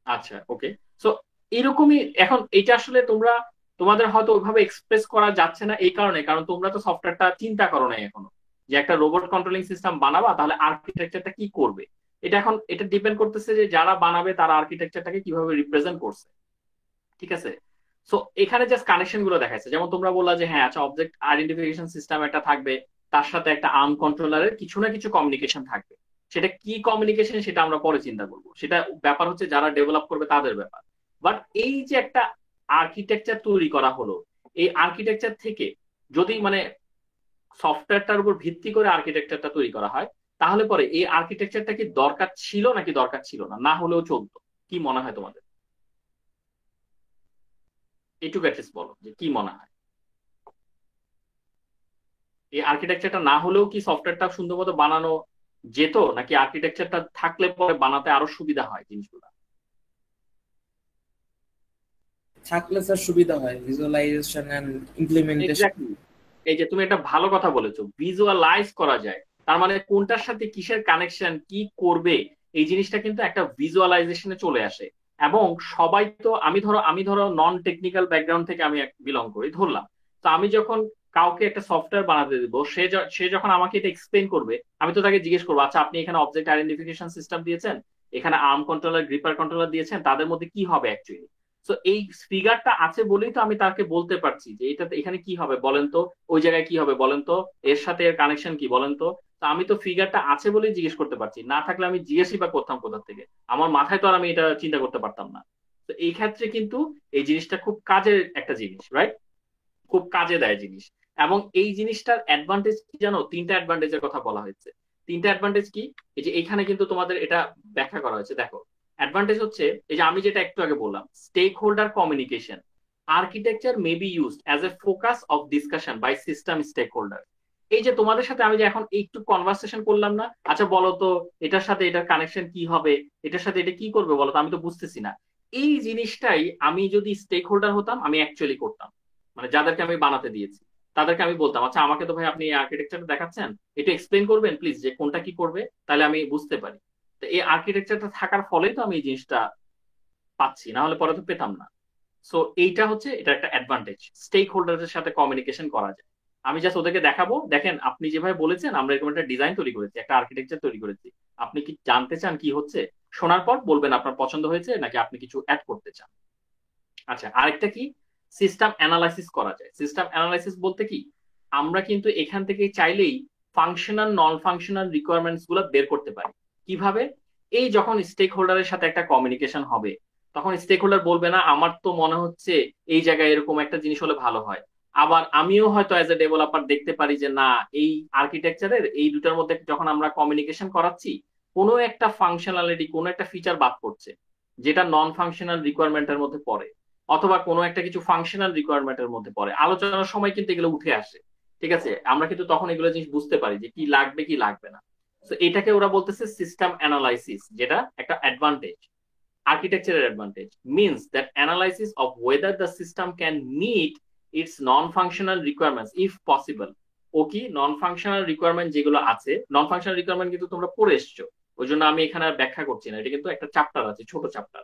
আচ্ছা, ওকে। সো এরকমই এখন এটা আসলে তোমরা তোমাদের হয়তো ওইভাবে এক্সপ্রেস করা যাচ্ছে না এই কারণে, কারণ তোমরা তো সফটওয়্যারটা চিন্তা করো নাই এখনো যে একটা রোবট কন্ট্রোলিং সিস্টেম বানাবা, তাহলে আর্কিটেকচারটা কি করবে। এটা এখন এটা ডিপেন্ড করতেছে যে যারা বানাবে তারা আর্কিটেকচারটাকে কিভাবে রিপ্রেজেন্ট করছে। ঠিক আছে। সো এখানে জাস্ট কানেকশন গুলো দেখাচ্ছে, যেমন তোমরা বললা যে হ্যাঁ আচ্ছা অবজেক্ট আইডেন্টিফিকেশন সিস্টেম একটা থাকবে, তার সাথে একটা আর্ম কন্ট্রোলারের কিছু না কিছু কমিউনিকেশন থাকবে। সেটা কি কমিউনিকেশন সেটা আমরা পরে চিন্তা করবো, সেটা ব্যাপার হচ্ছে যারা ডেভেলপ করবে তাদের ব্যাপার। বাট এই যে একটা আর্কিটেকচার তৈরি করা হলো, এই আর্কিটেকচার থেকে যদি মানে সফটওয়্যারটার উপর ভিত্তি করে আর্কিটেকচারটা তৈরি করা হয়, তাহলে পরে এই আর্কিটেকচারটা কি দরকার ছিল নাকি দরকার ছিল না, না হলেও চলতো? কি মনে হয় তোমাদের? এটুকু অ্যাটলিস্ট বলো যে কি মনে হয়। এই আর্কিটেকচারটা না হলেও কি সফটওয়্যারটা সুন্দর মতো বানানো যেত, নাকি আর্কিটেকচারটা থাকলে পরে বানাতে আরো সুবিধা হয় জিনিসগুলো? থাকলে স্যার সুবিধা হয় ভিজুয়ালাইজেশন এন্ড ইমপ্লিমেন্টেশন। এক্স্যাক্টলি। এই যে তুমি একটা ভালো কথা বলেছো, ভিজুয়ালাইজ করা যায়, তার মানে কোনটার সাথে কিসের কানেকশন কি করবে এই জিনিসটা কিন্তু একটা ভিজুয়ালাইজেশনে চলে আসে। এবং সবাই তো আমি ধরো নন টেকনিক্যাল ব্যাকগ্রাউন্ড থেকে আমি বিলং করি ধরলাম, তো আমি যখন কাউকে একটা সফটওয়্যার বানাতে দিব, সে যখন আমাকে এটা এক্সপ্লেন করবে, আমি তো তাকে জিজ্ঞেস করবো, আচ্ছা আপনি এখানে অবজেক্ট আইডেন্টিফিকেশন সিস্টেম দিয়েছেন, এখানে আর্ম কন্ট্রোলার, গ্রিপার কন্ট্রোলার দিয়েছেন, তাদের মধ্যে কি হবে অ্যাকচুয়ালি। তো এই ফিগারটা আছে বলেই তো আমি তাকে বলতে পারছি যে এটাতে এখানে কি হবে বলেন তো, ওই জায়গায় কি হবে বলেন তো, এর সাথে এর কানেকশন কি বলেন তো। তো আমি তো ফিগারটা আছে বলেই জিজ্ঞেস করতে পারছি, না থাকলে আমি জিজ্ঞেসই বা করতাম কোথা থেকে, আমার মাথায় তো আর আমি এটা চিন্তা করতে পারতাম না। তো এই ক্ষেত্রে কিন্তু এই জিনিসটা খুব কাজের একটা জিনিস, রাইট? খুব কাজে দেয় জিনিস। এবং এই জিনিসটার অ্যাডভান্টেজ কি জানো, তিনটা অ্যাডভান্টেজের কথা বলা হয়েছে। তিনটা অ্যাডভান্টেজ কি, এই যে এখানে কিন্তু তোমাদের এটা ব্যাখ্যা করা হয়েছে, দেখো। অ্যাডভান্টেজ হচ্ছে এই যে আমি যেটা একটু আগে বললাম, stakeholder communication. Architecture may be used as a focus of discussion by system stakeholder. এই যে তোমাদের সাথে আমি যে এখন একটু কনভারসেশন করলাম না, আচ্ছা বলো তো এটার সাথে এটার কানেকশন কি হবে, এটার সাথে এটা কি করবে বলো তো, আমি তো বুঝতেছি না। এই জিনিসটাই আমি যদি স্টেক হোল্ডার হতাম আমি অ্যাকচুয়ালি করতাম। মানে যাদেরকে আমি বানাতে দিয়েছি তাদেরকে আমি বলতাম, আচ্ছা আমাকে তো ভাই আপনি আর্কিটেকচারটা দেখাচ্ছেন, এটা এক্সপ্লেন করবেন প্লিজ যে কোনটা কি করবে, তাহলে আমি বুঝতে পারি। তো এই আর্কিটেকচারটা থাকার ফলেই তো আমি এই জিনিসটা পাচ্ছি, না হলে পরে তো পেতাম না। সো এইটা হচ্ছে, এটা একটা অ্যাডভান্টেজ, স্টেক হোল্ডারদের সাথে কমিউনিকেশন করা যায়। আমি জাস্ট ওদেরকে দেখাবো, দেখেন আপনি যেভাবে বলেছেন আমরা এরকম একটা ডিজাইন তৈরি করেছি, একটা আর্কিটেকচার তৈরি করেছি, আপনি কি জানতে চান কি হচ্ছে, শোনার পর বলবেন আপনার পছন্দ হয়েছে নাকি আপনি কিছু অ্যাড করতে চান। আচ্ছা আরেকটা কি, সিস্টেম অ্যানালাইসিস করা যায়। সিস্টেম অ্যানালাইসিস বলতে কি, আমরা কিন্তু এখান থেকে চাইলেই ফাংশনাল নন ফাংশনাল রিকোয়ারমেন্টস গুলো বের করতে পারি। কিভাবে, এই যখন স্টেক হোল্ডারের সাথে একটা কমিউনিকেশন হবে, তখন স্টেক হোল্ডার বলবে না আমার তো মনে হচ্ছে এই জায়গায় এরকম একটা জিনিস হলে ভালো হয়, আবার আমিও হয়তো অ্যাজ এ ডেভেলপার দেখতে পারি যে না, এই আর্কিটেকচারের এই দুটার মধ্যে যখন আমরা কমিউনিকেশন করাচ্ছি, কোনো একটা ফাংশনালিটি, কোনো একটা ফিচার বাদ পড়ছে যেটা নন ফাংশনাল রিকোয়ারমেন্টের মধ্যে পড়ে, অথবা কোনো একটা কিছু ফাংশনাল রিকোয়ারমেন্টের মধ্যে পড়ে, আলোচনার সময় কিন্তু এগুলো উঠে আসে। ঠিক আছে, আমরা কিন্তু তখন এগুলো জিনিস বুঝতে পারি যে কি লাগবে কি লাগবে না। তো এটাকে ওরা বলতেছে সিস্টেম অ্যানালাইসিস, যেটা একটা অ্যাডভান্টেজ। আর্কিটেকচারের advantage means that analysis of whether the system can meet its non functional requirements if possible. ও কি নন ফাংশনাল রিকোয়ারমেন্ট যেগুলো আছে, নন ফাংশনাল রিকোয়ারমেন্ট কিন্তু তোমরা পড়ে এসছো, ওই জন্য আমি এখানে আর ব্যাখ্যা করছি না, এটা কিন্তু একটা চ্যাপ্টার আছে, ছোট চ্যাপ্টার।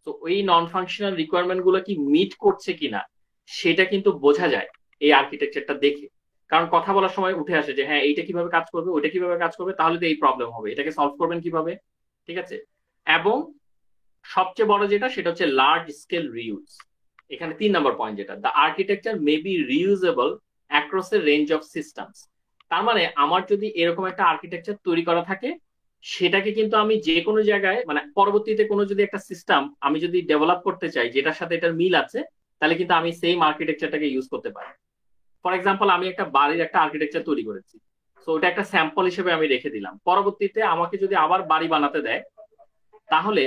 তো ওই নন ফাংশনাল রিকোয়ারমেন্ট গুলো কি মিট করছে কিনা সেটা কিন্তু বোঝা যায় এই আর্কিটেকচারটা দেখে। কারণ কথা বলার সময় উঠে আসে যে হ্যাঁ এইটা কিভাবে কাজ করবে, ওইটা কিভাবে কাজ করবে, তাহলে তো এই প্রবলেম হবে, এটাকে সলভ করবেন কিভাবে। ঠিক আছে, এবং সবচেয়ে বড় যেটা সেটা হচ্ছে লার্জ স্কেল রিউজ। এখানে 3 নম্বর পয়েন্ট যেটা, the architecture may B reusable across a range of systems. তার মানে আমার যদি এরকম একটা আর্কিটেকচার তৈরি করা থাকে, সেটাকে কিন্তু আমি যে কোনো জায়গায়, মানে পরবর্তীতে কোনো যদি একটা সিস্টেম আমি যদি ডেভেলপ করতে চাই যেটার সাথে এটার মিল আছে, তাহলে কিন্তু আমি সেম আর্কিটেকচারটাকে ইউজ করতে পারি। ফর এক্সাম্পল আমি একটা বাড়ির একটা আর্কিটেকচার তৈরি করেছি, তো ওটা একটা স্যাম্পল হিসেবে আমি রেখে দিলাম, পরবর্তীতে আমাকে যদি আবার বাড়ি বানাতে দেয়, তাহলে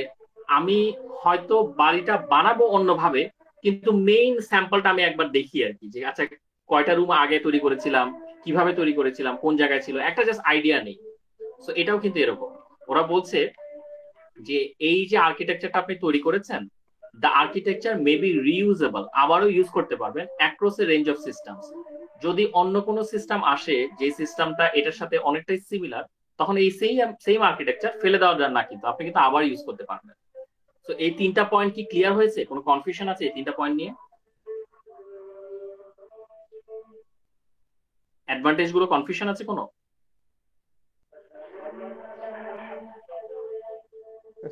আমি হয়তো বাড়িটা বানাবো অন্যভাবে, কিন্তু মেইন স্যাম্পলটা আমি একবার দেখি আর কি, যে আচ্ছা কয়টা রুম আগে তৈরি করেছিলাম, কিভাবে তৈরি করেছিলাম, কোন জায়গায় ছিল, একটা জাস্ট আইডিয়া নেই। তো এটাও কিন্তু এরকম, ওরা বলছে যে এই যে আর্কিটেকচারটা আপনি তৈরি করেছেন, the architecture may B reusable, আবারও ইউজ করতে পারবেন across a range of systems. যদি অন্য কোনো সিস্টেম আসে যে সিস্টেমটা এটার সাথে অনেকটাই সিমিলার, তখন এই সেম আর্কিটেকচার ফেলে দেওয়া যায় না, কিন্তু আপনি কিন্তু আবার ইউজ করতে পারবেন। তো এই 3টা পয়েন্ট কি ক্লিয়ার হয়েছে, কোনো কনফিউশন আছে এই 3টা পয়েন্ট নিয়ে? অ্যাডভান্টেজ গুলো কনফিউশন আছে কোনো?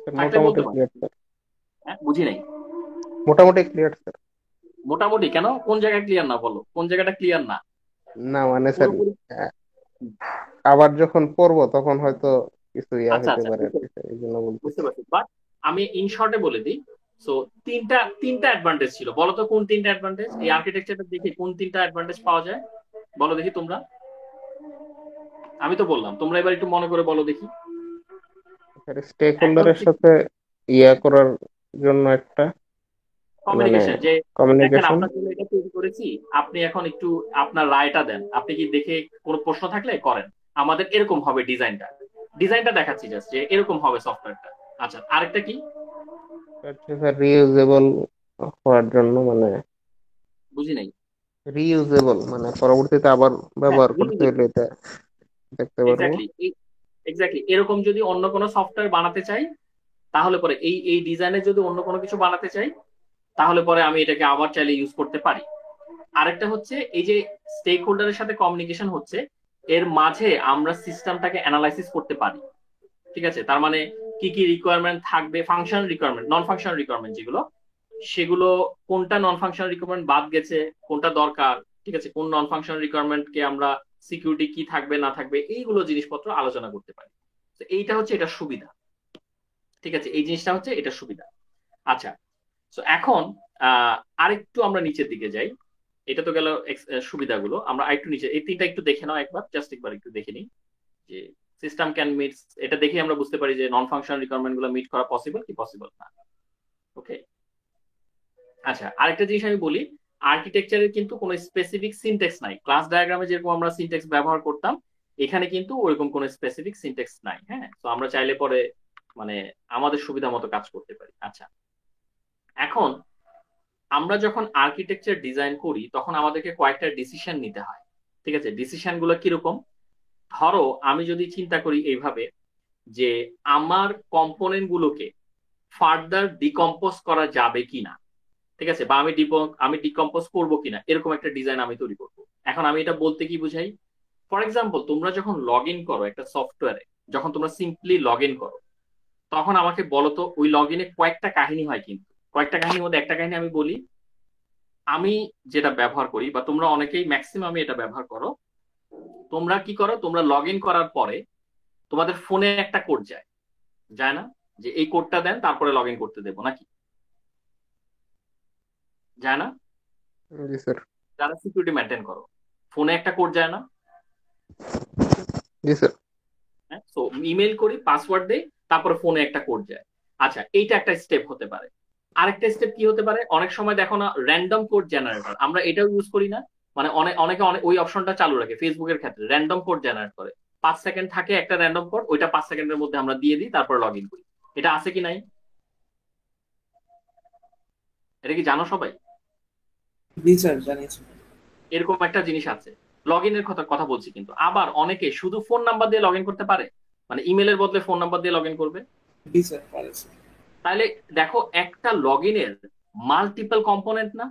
থাকলে মোটামুটি বলতে পারেন। Clear sir. হ্যাঁ বুঝি নাই। মোটামুটি ক্লিয়ার স্যার। মোটামুটি কেন, কোন জায়গায় ক্লিয়ার না বলো, কোন জায়গাটা ক্লিয়ার না? না মানে স্যার, পুরোপুরি। আবার যখন পড়বো তখন হয়তো কিছু ইয়া আচ্ছা হইতে আচ্ছা পারে আর বুঝতে কি স্যার, এই জন্য বুঝতে বলতেছি। পারছি, বাট আমি ইন শর্টে বলে দিই। সো তিনটা তিনটা অ্যাডভান্টেজ ছিল, বলো তো কোন 3টা অ্যাডভান্টেজ এই আর্কিটেকচারটা দেখে, কোন 3টা অ্যাডভান্টেজ পাওয়া যায় বলো দেখি তোমরা। আমি তো বললাম, তোমরা এবার একটু মনে করে বলো দেখি। স্যার স্টেক একটা হোল্ডারের হচ্ছে সাথে ইয়া করার জন্য একটা মানে কমিউনিকেশন, যে দেখেন কমিউনিকেশন। আপনার জন্য এটা তৈরি করেছি, আপনি এখন একটু আপনার রায়টা দেন, আপনি কি দেখে কোনো প্রশ্ন থাকলে করেন, আমাদের এরকম হবে ডিজাইনটা, ডিজাইনটা দেখাচ্ছি জাস্ট যে এরকম হবে সফটওয়্যারটা। আচ্ছা আরেকটা কি? স্যার রিইউজেবল হওয়ার জন্য মানে, বুঝি নাই। রিইউজেবল মানে পরবর্তীতে আবার হ্যাঁ ব্যবহার করতে হলে এটা দেখতে পারবো। এক্স্যাক্টলি, এক্স্যাক্টলি এরকম যদি অন্য কোনো সফটওয়্যার বানাতে চাই, তাহলে পরে এই এই ডিজাইনে যদি অন্য কোনো কিছু বানাতে চাই, তাহলে পরে আমি এটাকে আবার চাইলে ইউজ করতে পারি। আরেকটা হচ্ছে এই যে স্টেক হোল্ডারের সাথে কমিউনিকেশন হচ্ছে এর মাঝে আমরা সিস্টেমটাকে অ্যানালাইসিস করতে পারি। ঠিক আছে, তার মানে কি কি রিকোয়ারমেন্ট থাকবে, functional requirement, non functional requirement যেগুলো, সেগুলো কোনটা নন ফাংশনাল রিকোয়ারমেন্ট বাদ গেছে, কোনটা দরকার, ঠিক আছে, কোন নন ফাংশনাল রিকোয়ারমেন্ট কে আমরা সিকিউরিটি কি থাকবে না থাকবে এইগুলো জিনিসপত্র আলোচনা করতে পারি। তো এইটা হচ্ছে এটা সুবিধা। ঠিক আছে, এই জিনিসটা হচ্ছে এটা সুবিধা। আচ্ছা, তো এখন আরেকটু আমরা নিচের দিকে যাই। এটা তো গেল সুবিধাগুলো, আমরা আরেকটু নিচে এই তিনটা একটু দেখে নাও একবার, জাস্ট একবার একটু দেখে নিই যে সিস্টেম ক্যান মিট, এটা দেখে আমরা বুঝতে পারি যে নন ফাংশনাল রিকোয়ারমেন্ট গুলো মিট করা পসিবল কি পসিবল না। ওকে, আচ্ছা আরেকটা জিনিস আমি বলি, আর্কিটেকচারের কিন্তু কোনো স্পেসিফিক সিনট্যাক্স নাই। ক্লাস ডায়াগ্রামে যেরকম আমরা সিনট্যাক্স ব্যবহার করতাম, এখানে কিন্তু ওইরকম কোনো স্পেসিফিক সিনট্যাক্স নাই। হ্যাঁ, তো আমরা চাইলে পরে মানে আমাদের সুবিধা মতো কাজ করতে পারি। আচ্ছা, এখন আমরা যখন আর্কিটেকচার ডিজাইন করি তখন আমাদেরকে কয়েকটা ডিসিশন নিতে হয়। ঠিক আছে, ডিসিশন গুলো কিরকম? ধরো আমি যদি চিন্তা করি এইভাবে যে আমার কম্পোনেন্ট গুলোকে ফার্দার ডিকম্পোজ করা যাবে কিনা, ঠিক আছে, বা আমি ডিকম্পোজ করবো কিনা, এরকম একটা ডিজাইন আমি তৈরি করবো। এখন আমি এটা বলতে কি বুঝাই? ফর এক্সাম্পল, তোমরা যখন লগ ইন করো একটা সফটওয়্যারে, যখন তোমরা সিম্পলি লগ ইন করো, তখন আমাকে বলো তো ওই লগ ইনে কয়েকটা কাহিনী হয়, কিন্তু কয়েকটা কাহিনীর মধ্যে একটা কাহিনী আমি বলি। আমি যেটা ব্যবহার করি বা তোমরা অনেকেই ম্যাক্সিমাম এটা ব্যবহার করো, তোমরা কি করো, তোমরা লগ ইন করার পরে তোমাদের ফোনে একটা কোড যায়, যায় না? যে এই কোডটা দেন তারপরে লগ ইন করতে দেবো, নাকি যায় না? জি স্যার। যারা সিকিউরিটি মেনটেন করো, ফোনে একটা কোড যায় না? জি স্যার। হ্যাঁ, তো ইমেল করি, পাসওয়ার্ড দেই, তারপরে ফোনে একটা কোড যায়। আচ্ছা, এইটা একটা স্টেপ হতে পারে। আরেকটা স্টেপ কি হতে পারে, অনেক সময় দেখো না র্যান্ডম কোড জেনারেটর, আমরা এটাও ইউজ করি না? মানে অনেকে ওই অপশনটা চালু রাখে ফেসবুকের ক্ষেত্রে, র্যান্ডম কোড জেনারেট করে। 5 সেকেন্ড থাকে একটা র্যান্ডম কোড, ওইটা 5 সেকেন্ডের মধ্যে আমরা দিয়ে দিই, তারপরে লগ ইন করি। এটা আছে কি নাই? এটা কি জানো সবাই? জি স্যার, জানিয়েছি। এরকম একটা জিনিস আছে। লগ ইনের কথা কথা বলছি, কিন্তু আবার অনেকে শুধু ফোন নাম্বার দিয়ে লগ ইন করতে পারে, মানে ইমেলের বদলে ফোন নাম্বার দিয়ে লগ ইন করবে। জি স্যার, পারে স্যার। তাহলে দেখো একটা লগ ইনের মাল্টিপল কম্পোনেন্ট না?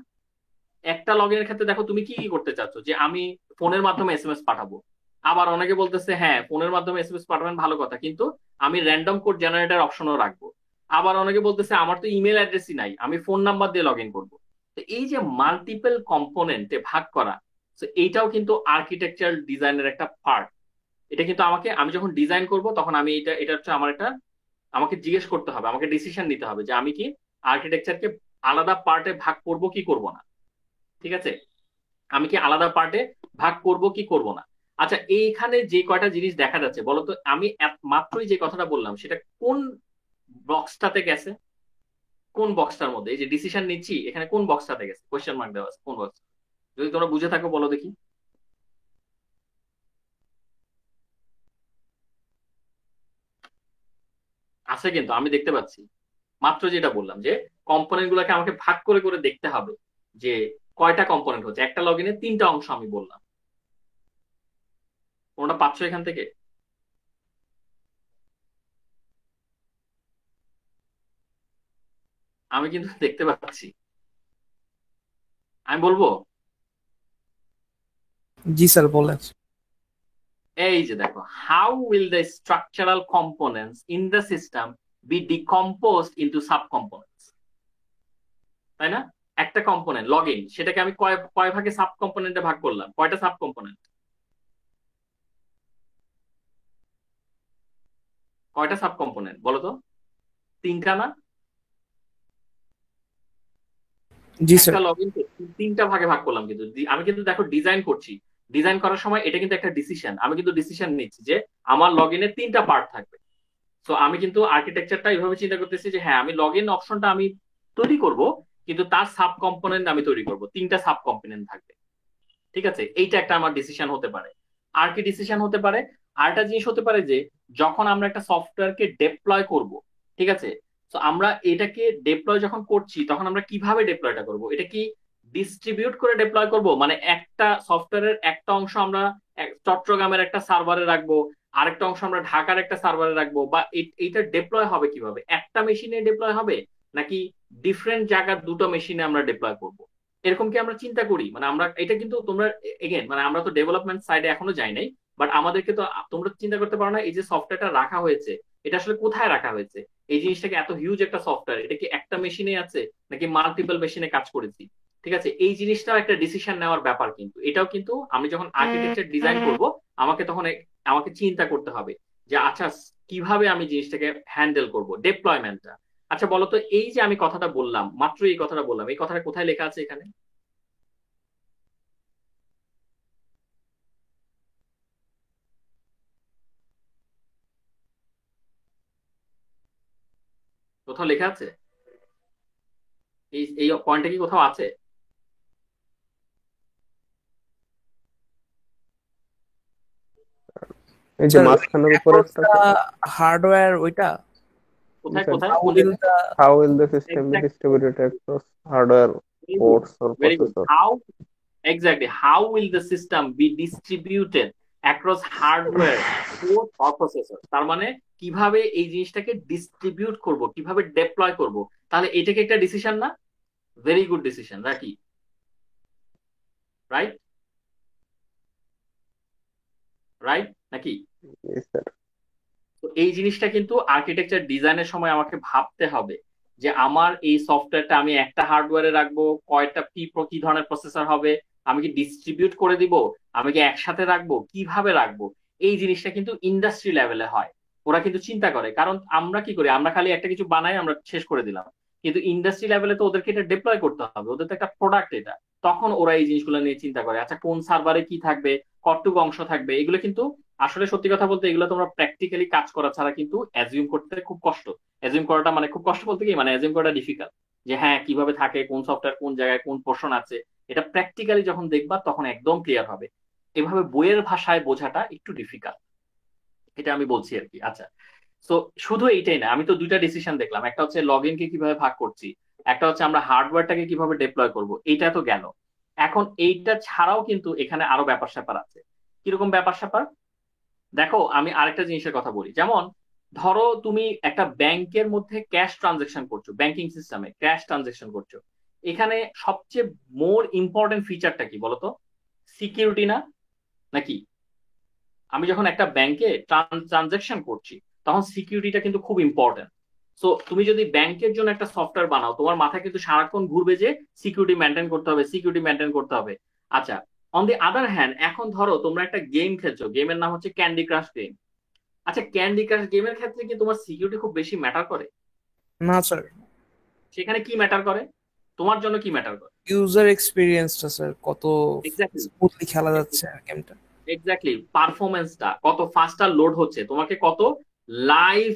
একটা লগ ইনের ক্ষেত্রে দেখো তুমি কি কি করতে চাচ্ছ, যে আমি ফোনের মাধ্যমে এসএমএস পাঠাবো। আবার অনেকে বলতেছে হ্যাঁ ফোনের মাধ্যমে এসএমএস পাঠাবেন, ভালো কথা, কিন্তু আমি র্যান্ডম কোড জেনারেটর অপশনও রাখবো। আবার অনেকে বলতেছে আমার তো ইমেল অ্যাড্রেসই নাই, আমি ফোন নাম্বার দিয়ে লগ ইন করবো। তো এই যে মাল্টিপল কম্পোনেন্টে ভাগ করা, তো এইটাও কিন্তু আর্কিটেকচার ডিজাইনের একটা পার্ট। এটা কিন্তু আমি যখন ডিজাইন করব তখন আমি এটা হচ্ছে আমার একটা, আমাকে জিজ্ঞেস করতে হবে, আমাকে ডিসিশন নিতে হবে যে আমি কি আর্কিটেকচারকে আলাদা পার্টে ভাগ করব কি করব না। ঠিক আছে, আমি কি আলাদা পার্টে ভাগ করব কি করব না। আচ্ছা, এইখানে যে কয়টা জিনিস দেখা যাচ্ছে বলতো, আমি মাত্রই যে কথাটা বললাম সেটা কোন বক্সটাতে গেছে? কোন বক্সটার মধ্যে এই যে ডিসিশন নিচ্ছি, এখানে কোন বক্সটাতে গেছে? কোয়েশ্চেন মার্ক দেওয়া আছে কোন বক্স? যদি তোমরা বুঝে থাকো বলো দেখি। আছে, কিন্তু আমি দেখতে পাচ্ছি। মাত্র যেটা বললাম যে কম্পোনেন্ট গুলোকে আমাকে ভাগ করে করে দেখতে হবে যে কয়টা কম্পোনেন্ট হচ্ছে, একটা লগ ইনে 3টা অংশ আমি বললাম। কোনটা পাচ্ছ এখান থেকে? আমি কিন্তু দেখতে পাচ্ছি। আমি বলবো, জি স্যার, বলেন। এই যে দেখো, how will the structural components in the system be decomposed into sub components. তাই না? একটা কম্পোনেন্ট লগ ইন, সেটাকে আমি কয় কয় ভাগে সাব কম্পোনেন্টে ভাগ করলাম, কয়টা সাব কম্পোনেন্ট? কয়টা সাব কম্পোনেন্ট বলো তো? 3টা না? জি স্যার। একটা লগ ইন 3টা ভাগে ভাগ করলাম, কিন্তু আমি কিন্তু দেখো ডিজাইন করছি, ডিজাইন করার সময় এটা কিন্তু একটা ডিসিশন, আমি কিন্তু ডিসিশন নিচ্ছি যে আমার লগ ইনে 3টা পার্ট থাকবে। তো আমি কিন্তু আর্কিটেকচারটা এইভাবে চিন্তা করতেছি যে হ্যাঁ আমি লগ ইন অপশনটা আমি তৈরি করব, কিন্তু তার সাব কম্পোনেন্ট আমি তৈরি করব, 3টা সাব কম্পোনেন্ট থাকবে। ঠিক আছে, এইটা একটা আমার ডিসিশন হতে পারে। আর কি ডিসিশন হতে পারে? আরেকটা জিনিস হতে পারে যে যখন আমরা একটা সফটওয়্যারকে ডেপ্লয় করব, ঠিক আছে, তো আমরা এটাকে ডেপ্লয় যখন করছি তখন আমরা কিভাবে ডেপ্লয়টা করব? এটা কি ডিস্ট্রিবিউট করে ডেপ্লয় করব, মানে একটা সফটওয়্যারের একটা অংশ আমরা চট্টগ্রামের একটা সার্ভারে রাখবো, আরেকটা অংশ আমরা ঢাকার একটা সার্ভারে রাখবো, বা এইটা ডেপ্লয় হবে কিভাবে? একটা মেশিনে ডেপ্লয় হবে নাকি ডিফারেন্ট জায়গার দুটো মেশিনে আমরা ডেপ্লয় করব? এরকম কি আমরা চিন্তা করি? মানে আমরা এটা কিন্তু তোমরা এগেন মানে আমরা তো ডেভেলপমেন্ট সাইডে এখনো যাই নাই, বাট আমাদেরকে তো তোমরা চিন্তা করতে পারো না এই যে সফটওয়্যারটা রাখা হয়েছে এটা আসলে কোথায় রাখা হয়েছে? এই জিনিসটাকে এত হিউজ একটা সফটওয়্যার এটা কি একটা মেশিনে আছে নাকি মাল্টিপল মেশিনে কাজ করেছি? ঠিক আছে, এই জিনিসটাও একটা ডিসিশন নেওয়ার ব্যাপার, কিন্তু এটাও কিন্তু আমি যখন আর্কিটেকচার ডিজাইন করব আমাকে তখন আমাকে চিন্তা করতে হবে যে আচ্ছা কিভাবে আমি জিনিসটাকে হ্যান্ডেল করব, ডেপ্লয়মেন্টটা। আচ্ছা বলো তো, এই যে আমি কথাটা বললাম মাত্র, এই কথাটা বললাম, এই কথাটা কোথায় লেখা আছে এখানে? কোথাও লেখা আছে? এই এই পয়েন্টটা কি কোথাও আছে? এই যে স্যার মাঝখানের উপরে অ্যাক্রস একটা দা হার্ডওয়্যার ওইটা, জি কোথায় স্যার, কোথায় হাউ কোন উইল জায়গায়? দা, how will the system be exact, distributed across hardware, very good, ports or very good. processor? How, exactly, how will the system be distributed across hardware, code or processor. তার মানে কিভাবে এই জিনিসটাকে distribute করব, কিভাবে deploy করব, তাহলে এটাকে একটা ডিসিশন না? ভেরি গুড ডিসিশন, নাকি? রাইট, রাইট নাকি? জি স্যার। তো এই জিনিসটা কিন্তু আর্কিটেকচার ডিজাইনের সময় আমাকে ভাবতে হবে যে আমার এই সফটওয়্যারটা আমি একটা হার্ডওয়্যারে রাখবো, কয়টা কি ধরনের প্রসেসর হবে, আমি কি ডিস্ট্রিবিউট করে দিব, আমি কি একসাথে রাখবো, কিভাবে রাখবো। এই জিনিসটা কিন্তু ইন্ডাস্ট্রি লেভেলে হয়, ওরা কিন্তু চিন্তা করে। কারণ আমরা কি করি, আমরা খালি একটা কিছু বানাই আমরা শেষ করে দিলাম, কিন্তু ইন্ডাস্ট্রি লেভেলে তো ওদেরকে এটা ডিপ্লয় করতে হবে, ওদের তো একটা প্রোডাক্ট এটা। তখন ওরা এই জিনিসগুলো নিয়ে চিন্তা করে, আচ্ছা কোন সার্ভারে কি থাকবে, কতটুকু অংশ থাকবে, এগুলো কিন্তু আসলে সত্যি কথা বলতে এগুলো তোমরা প্র্যাকটিক্যালি কাজ করা ছাড়া কিন্তু অ্যাজিউম করতে খুব কষ্ট। অ্যাজিউম করাটা মানে খুব কষ্ট বলতে কি, মানে অ্যাজিউম করাটা ডিফিকাল্ট, যে হ্যাঁ কিভাবে থাকে, কোন সফটওয়্যার কোন জায়গায় কোন পোর্শন আছে, এটা প্র্যাকটিক্যালি যখন দেখবা তখন একদম ক্লিয়ার হবে। এভাবে বইয়ের ভাষায় বোঝাটা একটু ডিফিকাল্ট, এটা আমি বলছি আর কি। আচ্ছা, তো শুধু এইটাই না, আমি তো দুইটা ডিসিশন দেখলাম, একটা হচ্ছে লগ ইনকে কিভাবে ভাগ করছি, একটা হচ্ছে আমরা হার্ডওয়্যারটাকে কিভাবে ডিপ্লয় করব, এইটা তো গেল। এখন এইটা ছাড়াও কিন্তু এখানে আরো ব্যাপার স্যাপার আছে। কিরকম ব্যাপার স্যাপার? দেখো আমি আরেকটা জিনিসের কথা বলি, যেমন ধরো তুমি একটা ব্যাংকের মধ্যে ক্যাশ ট্রানজেকশন করছো, ব্যাংকিং সিস্টেমে ক্যাশ ট্রানজেকশন করছো, এখানে সবচেয়ে মোর ইম্পর্টেন্ট ফিচারটা কি বলতো? সিকিউরিটি না, নাকি? আমি যখন একটা ব্যাংকে ট্রানজেকশন করছি তখন সিকিউরিটিটা কিন্তু খুব ইম্পর্টেন্ট। সো তুমি যদি ব্যাংকের জন্য একটা সফটওয়্যার বানাও, তোমার মাথায় কিন্তু সারাক্ষণ ঘুরবে যে সিকিউরিটি মেনটেন করতে হবে, সিকিউরিটি মেনটেন করতে হবে। আচ্ছা, অন দি আদার হ্যান্ড এখন ধরো তোমরা একটা গেম খেলছো, গেমের নাম হচ্ছে ক্যান্ডি ক্রাশ গেম। আচ্ছা, ক্যান্ডি ক্রাশ গেমের ক্ষেত্রে কি তোমার সিকিউরিটি খুব বেশি ম্যাটার করে? না স্যার, সেখানে কি ম্যাটার করে? তোমার জন্য কি ম্যাটার করে? ইউজার এক্সপিরিয়েন্সটা স্যার, কত এক্স্যাক্টলি, স্মুথলি খেলা যাচ্ছে গেমটা। এক্স্যাক্টলি, পারফরমেন্সটা কত ফাস্টার লোড হচ্ছে, তোমাকে কত লাইভ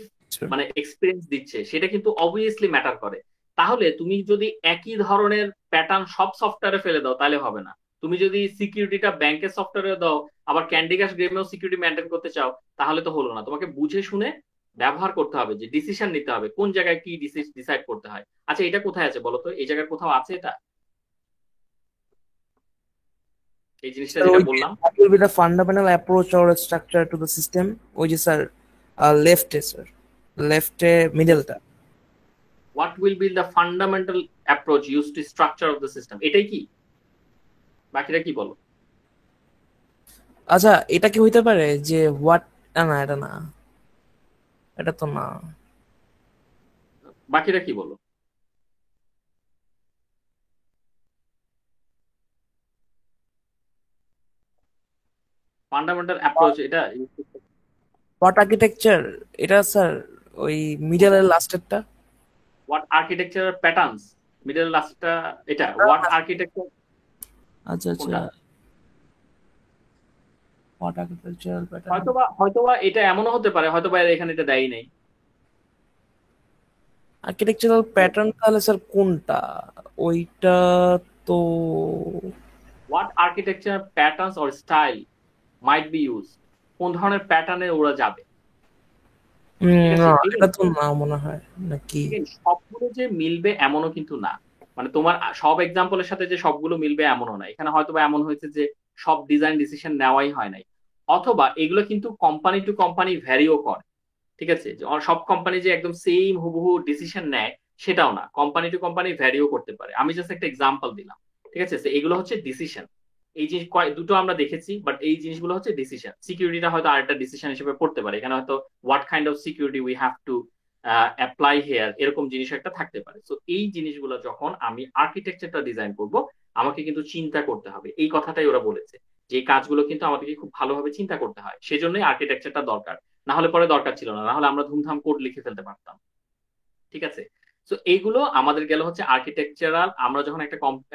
মানে এক্সপিরিয়েন্স দিচ্ছে, সেটা কিন্তু অবভিয়াসলি ম্যাটার করে। তাহলে তুমি যদি একই ধরনের প্যাটার্ন সব সফটওয়্যারে ফেলে দাও তাহলে হবে না। তুমি যদি সিকিউরিটিটা ব্যাংকের সফটওয়্যারে দাও, আবার ক্যান্ডি ক্রাশ গেমেও সিকিউরিটি মেনটেন করতে চাও, তাহলে তো হলো না। তোমাকে বুঝে শুনে ব্যবহার করতে হবে, যে ডিসিশন নিতে হবে কোন জায়গায় কি ডিসাইড করতে হয়। আচ্ছা এটা কোথায় আছে বলো তো, এই জায়গায় কোথাও আছে এটা, এই জিনিসটা স্যার যেটা ওই বললাম? what will be the fundamental approach or structure to the system, ওই যে স্যার লেফটে স্যার, লেফটে মিডলটা। What will be the fundamental approach use to structure of the system, এটাই কি? বাকিটা কি বলো? আচ্ছা এটা কি হইতে পারে যে হোয়াট, না এটা না, এটা তো না। বাকিটা কি বলো? ফান্ডামেন্টাল অ্যাপ্রোচ এটা হোয়াট আর্কিটেকচার, এটা স্যার ওই মিডলের লাস্টেরটা। হোয়াট আর্কিটেকচার প্যাটার্নস, মিডল লাস্টটা এটা হোয়াট আর্কিটেকচার আচ্ছা আচ্ছা, কোনটা? What architectural pattern. হয়তোবা এটা এমনও হতে পারে, হয়তোবা এখানে এটা দেয়ই নেই। আর্কিটেকচারাল প্যাটার্ন তাহলে স্যার কোনটা? ওইটা তো what architecture patterns or style might be use, কোন ধরনের প্যাটার্নে ওরা যাবে। ঠিক না, আছে, এটা তো না মনে হয় নাকি। সবগুলো যে মিলবে এমনও কিন্তু না, মানে তোমার সব এক্সাম্পলের সাথে যে সবগুলো মিলবে এমনও না। এখানে হয়তোবা এমন হয়েছে যে সব ডিজাইন ডিসিশন নেওয়াই হয় নাই, অথবা এগুলো কিন্তু কোম্পানি টু কোম্পানি ভ্যারিও করে। ঠিক আছে, যে সব কোম্পানি যে একদম সেম হুবহু ডিসিশন নেয় সেটাও না, কোম্পানি টু কোম্পানি ভ্যারিও করতে পারে। আমি জাস্ট একটা এক্সাম্পল দিলাম। ঠিক ঠিক আছে? তো এগুলো হচ্ছে ডিসিশন। এই জিনিস দুটো আমরা দেখেছি, বাট এই জিনিসগুলো হচ্ছে ডিসিশন। সিকিউরিটিটা হয়তো আরেকটা ডিসিশন হিসেবে পড়তে পারে, এখানে হয়তো what kind of security we have to apply here, এরকম জিনিস একটা থাকতে পারে। তো এই জিনিসগুলো যখন আমি আর্কিটেকচারটা ডিজাইন করব, আমাকে কিন্তু চিন্তা করতে হবে। এই কথাটাই ওরা বলেছে, যে এই কাজগুলো কিন্তু আমাদেরকে খুব ভালোভাবে চিন্তা করতে হয়, সেজন্যই আর্কিটেকচারটা দরকার। না হলে পরে দরকার ছিল না, না হলে আমরা ধুমধাম কোড লিখে ফেলতে পারতাম। ঠিক আছে? তো এইগুলো আমাদের গেল হচ্ছে আর্কিটেকচারাল। আমরা যখন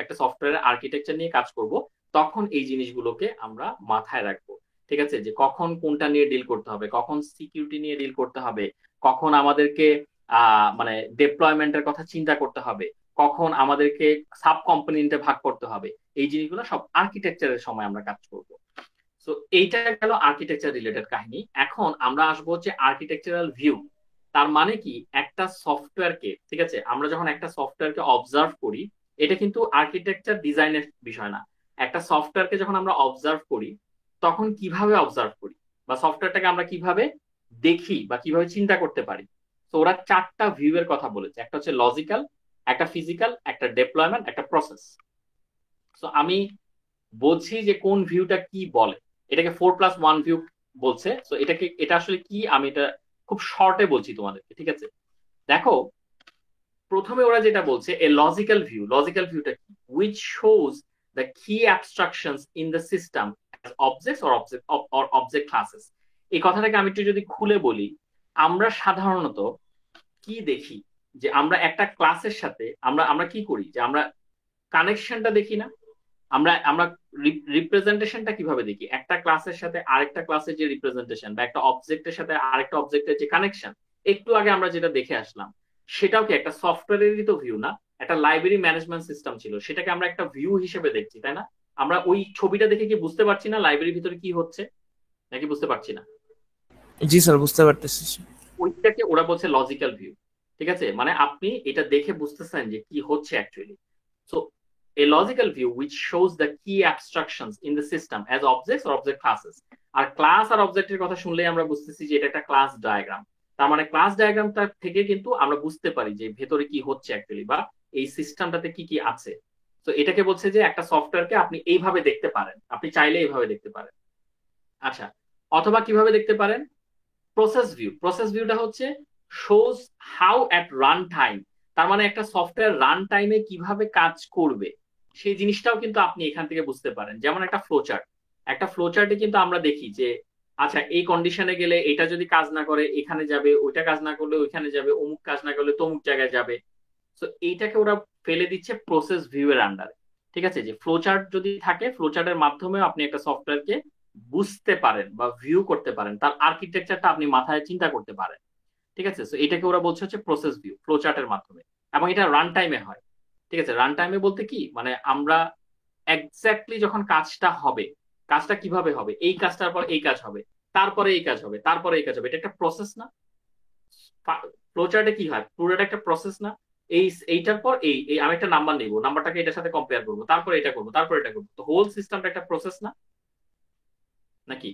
একটা সফটওয়্যারের আর্কিটেকচার নিয়ে কাজ করব, তখন এই জিনিসগুলোকে আমরা মাথায় রাখবো। ঠিক আছে? যে কখন কোনটা নিয়ে ডিল করতে হবে, কখন সিকিউরিটি নিয়ে ডিল করতে হবে, কখন আমাদেরকে মানে ডেপ্লয়মেন্টের কথা চিন্তা করতে হবে, কখন আমাদেরকে সাব কম্পোনেন্টে ভাগ করতে হবে। এই জিনিসগুলো সব আর্কিটেকচারের সময় আমরা কাজ করব। তো এইটা গেল আর্কিটেকচার রিলেটেড কাহিনী। এখন আমরা আসবো হচ্ছে আর্কিটেকচারাল ভিউ। তার মানে কি, একটা সফটওয়্যারকে, ঠিক আছে, আমরা যখন একটা সফটওয়্যারকে অবজার্ভ করি, এটা কিন্তু আর্কিটেকচার ডিজাইনের বিষয় না। একটা সফটওয়্যারকে যখন আমরা অবজার্ভ করি, তখন কিভাবে অবজার্ভ করি, বা সফটওয়্যারটাকে আমরা কিভাবে দেখি বা কিভাবে চিন্তা করতে পারি। তো ওরা 4টা ভিউ এর কথা বলেছে, একটা হচ্ছে লজিক্যাল, একটা ফিজিক্যাল, একটা ডেপ্লয়মেন্ট, একটা প্রসেস। তো আমি বলছি যে কোন ভিউটা কি বলে। এটাকে 4+1 ভিউ বলছে। তো এটা আসলে কি, আমি এটা খুব শর্টে বলছি তোমাদেরকে। ঠিক আছে? দেখো, প্রথমে ওরা যেটা বলছে এ লজিক্যাল ভিউ। লজিক্যাল ভিউটা কি? Which shows the key abstractions in the system as objects or object classes. এই কথাটাকে আমি একটু যদি খুলে বলি, আমরা সাধারণত কি দেখি, যে আমরা একটা ক্লাসের সাথে আমরা আমরা কি করি, যে আমরা কানেকশনটা দেখি না? আমরা আমরা রিপ্রেজেন্টেশনটা কিভাবে দেখি, একটা ক্লাসের সাথে আরেকটা ক্লাসের যে রিপ্রেজেন্টেশন, বা একটা অবজেক্টের সাথে আরেকটা অবজেক্টের যে কানেকশন। একটু আগে আমরা যেটা দেখে আসলাম, সেটাও কি একটা সফটওয়্যারেরই তো ভিউ না? একটা লাইব্রেরি ম্যানেজমেন্ট সিস্টেম ছিল, সেটাকে আমরা একটা ভিউ হিসেবে দেখছি, তাই না? আমরা ওই ছবিটা দেখে কি বুঝতে পারছি না লাইব্রেরির ভিতরে কি হচ্ছে, নাকি বুঝতে পারছি না? জি স্যার, বুঝতে পারতেছি। ওইটাকে ওরা বলছে লজিক্যাল ভিউ। ঠিক আছে? মানে আপনি এটা দেখে বুঝতেছেন যে কি হচ্ছে actually. So a logical view which shows the key abstractions in the system as objects or object classes. আর ক্লাস আর অবজেক্টের কথা শুনলেই আমরা বুঝতেছি যে এটা একটা ক্লাস ডায়াগ্রাম। তার মানে ক্লাস ডায়াগ্রামটা থেকে কিন্তু আমরা বুঝতে পারি যে ভেতরে কি হচ্ছে অ্যাকচুয়ালি, বা এই সিস্টেমটাতে কি কি আছে। তো এটাকে বলছে যে একটা সফটওয়্যারকে আপনি এইভাবে দেখতে পারেন, আপনি চাইলে এইভাবে দেখতে পারেন। আচ্ছা, অথবা কিভাবে দেখতে পারেন? Process view. প্রসেস ভিউটা হচ্ছে shows how at run time. তার মানে একটা সফটওয়্যার রান টাইমে কিভাবে কাজ করবে, সেই জিনিসটাও কিন্তু আপনি এখান থেকে বুঝতে পারেন। যেমন একটা ফ্লোচার্ট। একটা ফ্লোচার্টে কিন্তু আমরা দেখি যে আচ্ছা, এই কন্ডিশনে গেলে এটা যদি কাজ না করে এখানে যাবে, ওইটা কাজ না করলে ওইখানে যাবে, অমুক কাজ না করলে তমুক জায়গায় যাবে। তো এইটাকে ওরা ফেলে দিচ্ছে প্রসেস ভিউ এর আন্ডারে। ঠিক আছে? যে ফ্লোচার্ট যদি থাকে, ফ্লোচার্টের মাধ্যমে আপনি একটা সফটওয়্যারকে বুঝতে পারেন বা ভিউ করতে পারেন, তার আর্কিটেকচারটা আপনি মাথায় চিন্তা করতে পারেন। ঠিক আছে? তো এটাকে ওরা বলছে হচ্ছে প্রসেস ভিউ, ফ্লোচার্টের মাধ্যমে। এবং এটা রান টাইমে হয়। ঠিক আছে? রান টাইমে বলতে কি, মানে আমরা এক্স্যাক্টলি যখন কাজটা হবে, কাজটা কিভাবে হবে, এই কাজটার পর এই কাজ হবে, তারপরে এই কাজ হবে, তারপরে এই কাজ হবে, এটা একটা প্রসেস না? ফ্লোচার্টে কি হয়, পুরোটা একটা প্রসেস না? এইটার পর আমি একটা নাম্বার নিব, নাম্বারটাকে এটার সাথে কম্পেয়ার করবো, তারপর এটা করবো, তারপর এটা করবো। তো হোল সিস্টেমটা একটা প্রসেস না নাকি?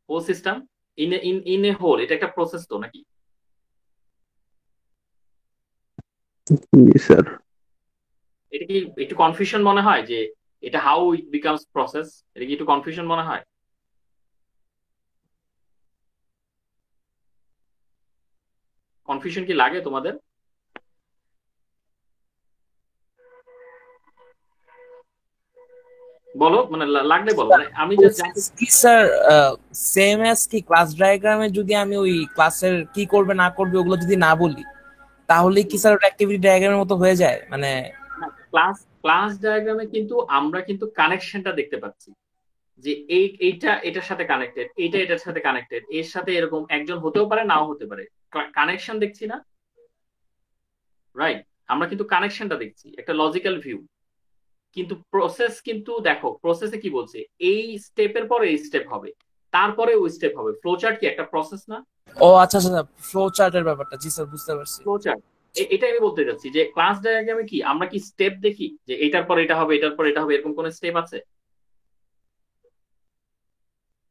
Whole system in a whole, এটা একটা প্রসেস তো নাকি? জি স্যার। এটা কি একটু কনফিউশন মনে হয় যে এটা হাউ ইট বিকামস প্রসেস? এটা কি একটু কনফিউশন মনে হয়? কনফিউশন কি লাগে তোমাদের? বলো, মানে লাগলে বলো, মানে আমি জাস্ট জানতে। কি স্যার, সেম অ্যাজ কি ক্লাস ডায়াগ্রামে যদি আমি ওই ক্লাসের কি করবে না করবে ওগুলো যদি না বলি, তাহলে কি স্যার ওটা অ্যাক্টিভিটি ডায়াগ্রামের মতো হয়ে যায়? মানে ক্লাস ক্লাস ডায়াগ্রামে কিন্তু আমরা কিন্তু কানেকশনটা দেখতে পাচ্ছি, যে এইটা এটার সাথে কানেক্টেড, এইটা এটার সাথে কানেক্টেড, এর সাথে এরকম একজন হতেও পারে, নাও হতে পারে। কানেকশন দেখছি না? রাইট? আমরা কিন্তু কানেকশনটা দেখছি, একটা লজিক্যাল ভিউ। কিন্তু প্রসেস কিন্তু দেখো, প্রসেসে কি বলছে, এই স্টেপের পরে এই স্টেপ হবে, তারপরে ওই স্টেপ হবে। ফ্লোচার্ট কি একটা প্রসেস না? ও আচ্ছা আচ্ছা, ফ্লো চার্টের ব্যাপারটা, জি স্যার বুঝতে পারছি। ফ্লোচার্ট, এটাই আমি বলতে চাচ্ছি যে ক্লাস ডায়াগ্রামে কি আমরা কি স্টেপ দেখি, যে এটার পর এটা হবে, এটার পর এটা হবে, এরকম কোন স্টেপ আছে?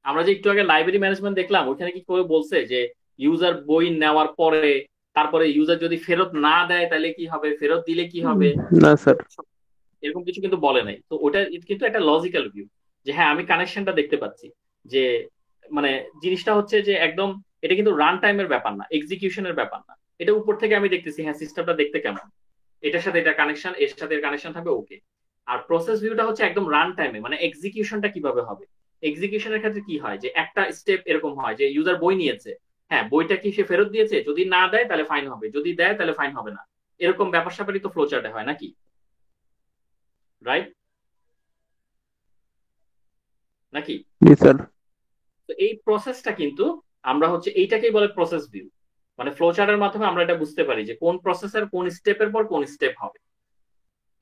আমরা যে একটু আগে লাইব্রেরি ম্যানেজমেন্ট দেখলাম, ওইখানে কি করে বলছে যে ইউজার বই নেওয়ার পরে তারপরে ইউজার যদি ফেরত না দেয় তাহলে কি হবে, ফেরত দিলে কি হবে, না স্যার। এরকম কিছু কিন্তু বলে নাই। তো ওটা কিন্তু একটা লজিক্যাল ভিউ, যে হ্যাঁ আমি কানেকশনটা দেখতে পাচ্ছি, যে মানে জিনিসটা হচ্ছে যে একদম এটা কিন্তু রান টাইমের ব্যাপার না, এক্সিকিউশনের ব্যাপার না, এটা উপর থেকে আমি দেখতেছি হ্যাঁ সিস্টেমটা দেখতে কেমন, এটার সাথে এটা কানেকশন, এর সাথে কানেকশন থাকবে, ওকে। আর প্রসেস ভিউটা হচ্ছে একদম রান টাইমে, মানে এক্সিকিউশনটা কিভাবে হবে। এক্সিকিউশনের ক্ষেত্রে কি হয়, যে একটা স্টেপ এরকম হয় যে ইউজার বই নিয়েছে, হ্যাঁ বইটা কি সে ফেরত দিয়েছে, যদি না দেয় তাহলে ফাইন হবে, যদি দেয় তাহলে ফাইন হবে না, এরকম ব্যাপার স্যাপারই তো ফ্লো চার্টে হয় নাকি, রাইট নাকি? জি স্যার। তো এই প্রসেসটা কিন্তু আমরা হচ্ছে এইটাকেই বলে প্রসেস ভিউ, মানে ফ্লো চার্টের মাধ্যমে আমরা এটা বুঝতে পারি যে কোন প্রসেসের কোন স্টেপের পর কোন স্টেপ হবে।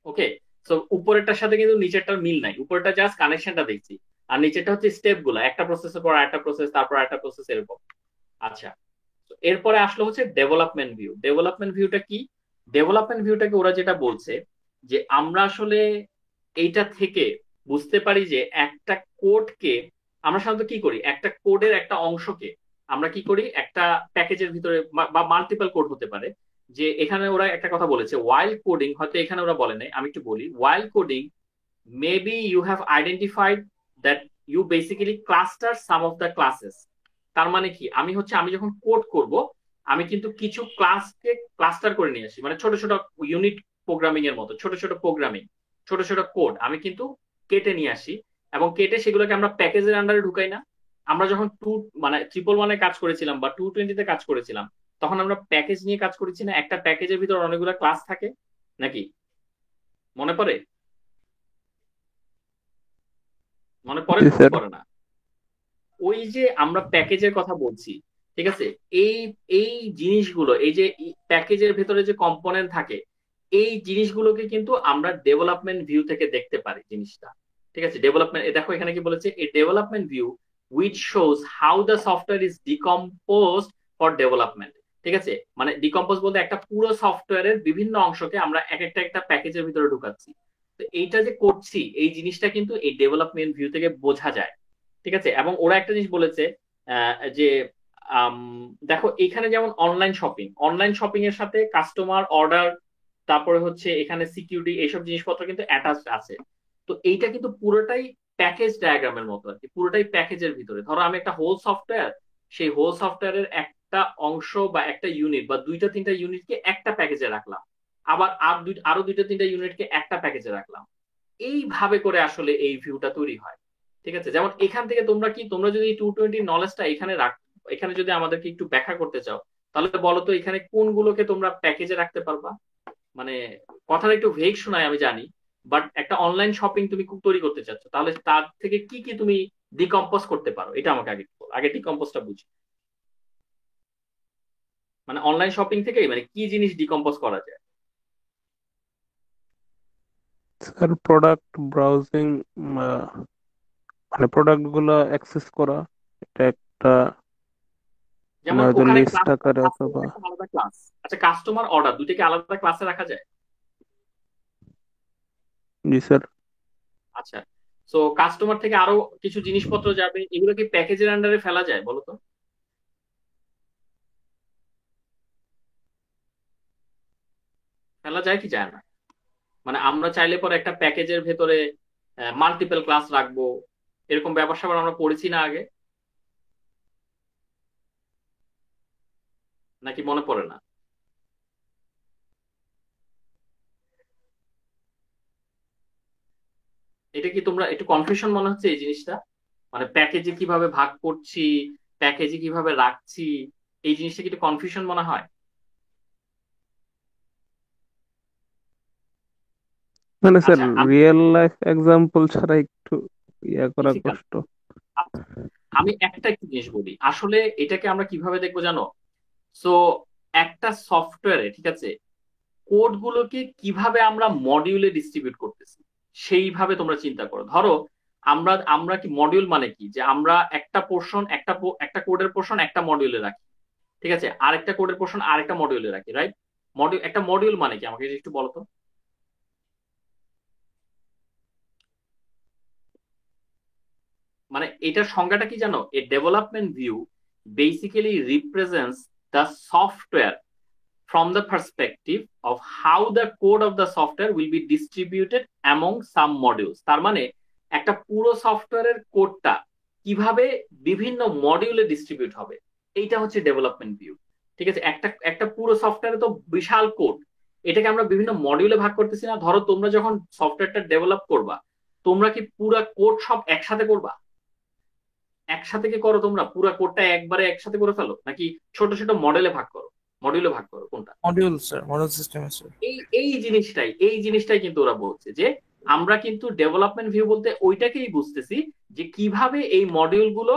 ওকে, তো উপরেরটার সাথে কিন্তু নিচেরটার মিল নাই, উপরেরটা জাস্ট কানেকশনটা দেখছি, আর নিচেরটা হচ্ছে স্টেপ গুলা, একটা প্রসেসের পর একটা প্রসেস, তারপর একটা প্রসেস, এরকম। আচ্ছা, তো এরপরে আসলো হচ্ছে ডেভেলপমেন্ট ভিউ। ডেভেলপমেন্ট ভিউটা কি? ডেভেলপমেন্ট ভিউটাকে ওরা যেটা বলছে যে আমরা আসলে এইটা থেকে বুঝতে পারি যে একটা কোডকে আমরা সাধারণত কি করি, একটা কোডের একটা অংশকে আমরা কি করি, একটা প্যাকেজের ভিতরে বা মাল্টিপল কোড হতে পারে, যে এখানে ওরা একটা কথা বলেছে ওয়াইল কোডিং, হয়তো এখানে ওরা বলে নাই, আমি একটু বলি। ওয়াইল coding, maybe you have identified that you basically cluster some of the classes। তার মানে কি, আমি যখন কোড করব, আমি কিন্তু কিছু ক্লাসকে ক্লাস্টার করে নিয়ে আসি, মানে ছোট ছোট ইউনিট প্রোগ্রামিং এর মতো ছোট ছোট প্রোগ্রামিং, ছোট ছোট কোড আমি কিন্তু কেটে নিয়ে আসি, এবং কেটে সেগুলোকে আমরা প্যাকেজের আন্ডারে ঢুকাই না। আমরা যখন মানে 111 কাজ করেছিলাম বা 220 কাজ করেছিলাম, তখন আমরা প্যাকেজ নিয়ে কাজ করেছি না, একটা প্যাকেজের ভিতর অনেকগুলো ক্লাস থাকে নাকি, মনে পড়ে? মনে পড়ে জি নাকি স্যার। পড়ে না? ওই যে আমরা প্যাকেজের কথা বলছি, ঠিক আছে, এই এই জিনিসগুলো, এই যে প্যাকেজের ভেতরে যে কম্পোনেন্ট থাকে, এই জিনিসগুলোকে কিন্তু আমরা ডেভেলপমেন্ট ভিউ থেকে দেখতে পারি জিনিসটা। ঠিক আছে, ডেভেলপমেন্ট, দেখো এখানে কি বলেছে, এই development view which shows how the software is decomposed for development. ঠিক আছে, মানে ডিকম্পোজ বলতে একটা পুরো সফটওয়্যারের বিভিন্ন অংশকে আমরা এক একটা একটা প্যাকেজের ভিতরে ঢুকাচ্ছি। তো এইটা যে করছি, এই জিনিসটা কিন্তু এই ডেভেলপমেন্ট ভিউ থেকে বোঝা যায়। ঠিক আছে, এবং ওরা একটা জিনিস বলেছে যে আম, দেখো এখানে যেমন অনলাইন শপিং এর সাথে কাস্টমার অর্ডার, তারপরে হচ্ছে এখানে সিকিউরিটি, এইসব জিনিসপত্র কিন্তু অ্যাটাচড আছে। তো এইটা কিন্তু পুরোটাই প্যাকেজ ডায়াগ্রামের মতো আর কি, পুরোটাই প্যাকেজের ভিতরে। ধরো আমি একটা হোল সফটওয়্যার, সেই হোল সফটওয়্যারের একটা অংশ বা একটা ইউনিট বা দুইটা তিনটা ইউনিটকে একটা প্যাকেজে রাখলাম, আবার আরো দুইটা তিনটা ইউনিটকে একটা প্যাকেজে রাখলাম, এইভাবে করে আসলে এই ভিউটা তৈরি হয়। ঠিক আছে, যেমন এখান থেকে তোমরা যদি 220 নলেজটা এখানে এখানে যদি আমাদেরকে একটু ব্যাখ্যা করতে চাও, তাহলে বলো তো এখানে কোনগুলোকে তোমরা প্যাকেজে রাখতে পারবা। মানে কথাটা একটু ভেগ শোনায় আমি জানি, বাট একটা অনলাইন শপিং তুমি তৈরি করতে চাচ্ছ, তাহলে তার থেকে কি কি তুমি ডিকম্পোজ করতে পারো, এটা আমাকে আগে বলো। আগে ডিকম্পোজটা বুঝি, মানে অনলাইন শপিং থেকে মানে কি জিনিস ডিকম্পোজ করা যায়। স্যার প্রোডাক্ট ব্রাউজিং, মানে প্রোডাক্ট গুলো অ্যাক্সেস করা, এটা একটা, মানে যেমন হয়তো ওখানে লিস্ট আকারে কাস্টমার অথবা। একটা আলাদা ক্লাস, আচ্ছা কাস্টমার অর্ডার দুইটাকে আলাদা ক্লাসে রাখা যায়। জি স্যার। আচ্ছা, তো কাস্টমার থেকে আরো কিছু জিনিসপত্র যাবে, এগুলো কি প্যাকেজের আন্ডারে ফেলা যায় বলো তো? ফেলা যায় কি যায় না? মানে আমরা চাইলে পরে একটা প্যাকেজের ভেতরে মাল্টিপল ক্লাস রাখবো, এরকম ব্যাপার স্যাপার আমরা পড়েছি না আগে, নাকি মনে পড়ে না? এটা কি তোমরা একটু কনফিউশন মনে হচ্ছে এই জিনিসটা, মানে প্যাকেজে কিভাবে ভাগ করছি, প্যাকেজে কিভাবে রাখছি, এই জিনিসটা কি একটু কনফিউশন মনে হয়? মানে স্যার আচ্ছা আমি রিয়েল লাইফ এক্সাম্পল ছাড়া একটু ইয়া করা ডিফিকাল্ট, কষ্ট। আমি একটু জিনিস বলি, আসলে এটাকে আমরা কিভাবে দেখবো জানো? সো একটা সফটওয়্যারে, ঠিক আছে, কোড গুলোকে কিভাবে আমরা মডিউলে ডিস্ট্রিবিউট করতেছি, সেইভাবে তোমরা চিন্তা করো। ধরো আমরা আমরা কি মডিউল মানে কি, যে আমরা একটা পোর্শন একটা কোডের পোর্শন একটা মডিউলে রাখি, ঠিক আছে, আরেকটা কোডের পোর্শন আরেকটা মডিউলে রাখি, রাইট? একটা মডিউল মানে কি আমাকে একটু বলো তো। মানে এটার সংজ্ঞাটা কি জানো? এ development view basically represents the software from the perspective of how the code of the software will be distributed among some modules. তার মানে একটা পুরো সফটওয়্যারের কোডটা কিভাবে বিভিন্ন মডিউলে ডিস্ট্রিবিউট হবে, এইটা হচ্ছে ডেভেলপমেন্ট ভিউ। ঠিক আছে, একটা একটা পুরো সফটওয়্যারে তো বিশাল কোড, এটাকে আমরা বিভিন্ন মডিউলে ভাগ করতেছি না। ধরো তোমরা যখন সফটওয়্যারটা ডেভেলপ করবা, তোমরা কি পুরা কোড সব একসাথে করবা? একসাথে কি করো তোমরা পুরা কোডটা একবারে একসাথে করে ফেলো, নাকি ছোট ছোট মডেলে ভাগ করো? মডিউলে ভাগ করো, কোনটা? Module sir, module system sir. এই জিনিসটাই কিন্তু ওরা বলছে যে আমরা কিন্তু ডেভেলপমেন্ট ভিউ বলতে ওইটাকেই বুঝতেছি যে কিভাবে এই মডিউল গুলো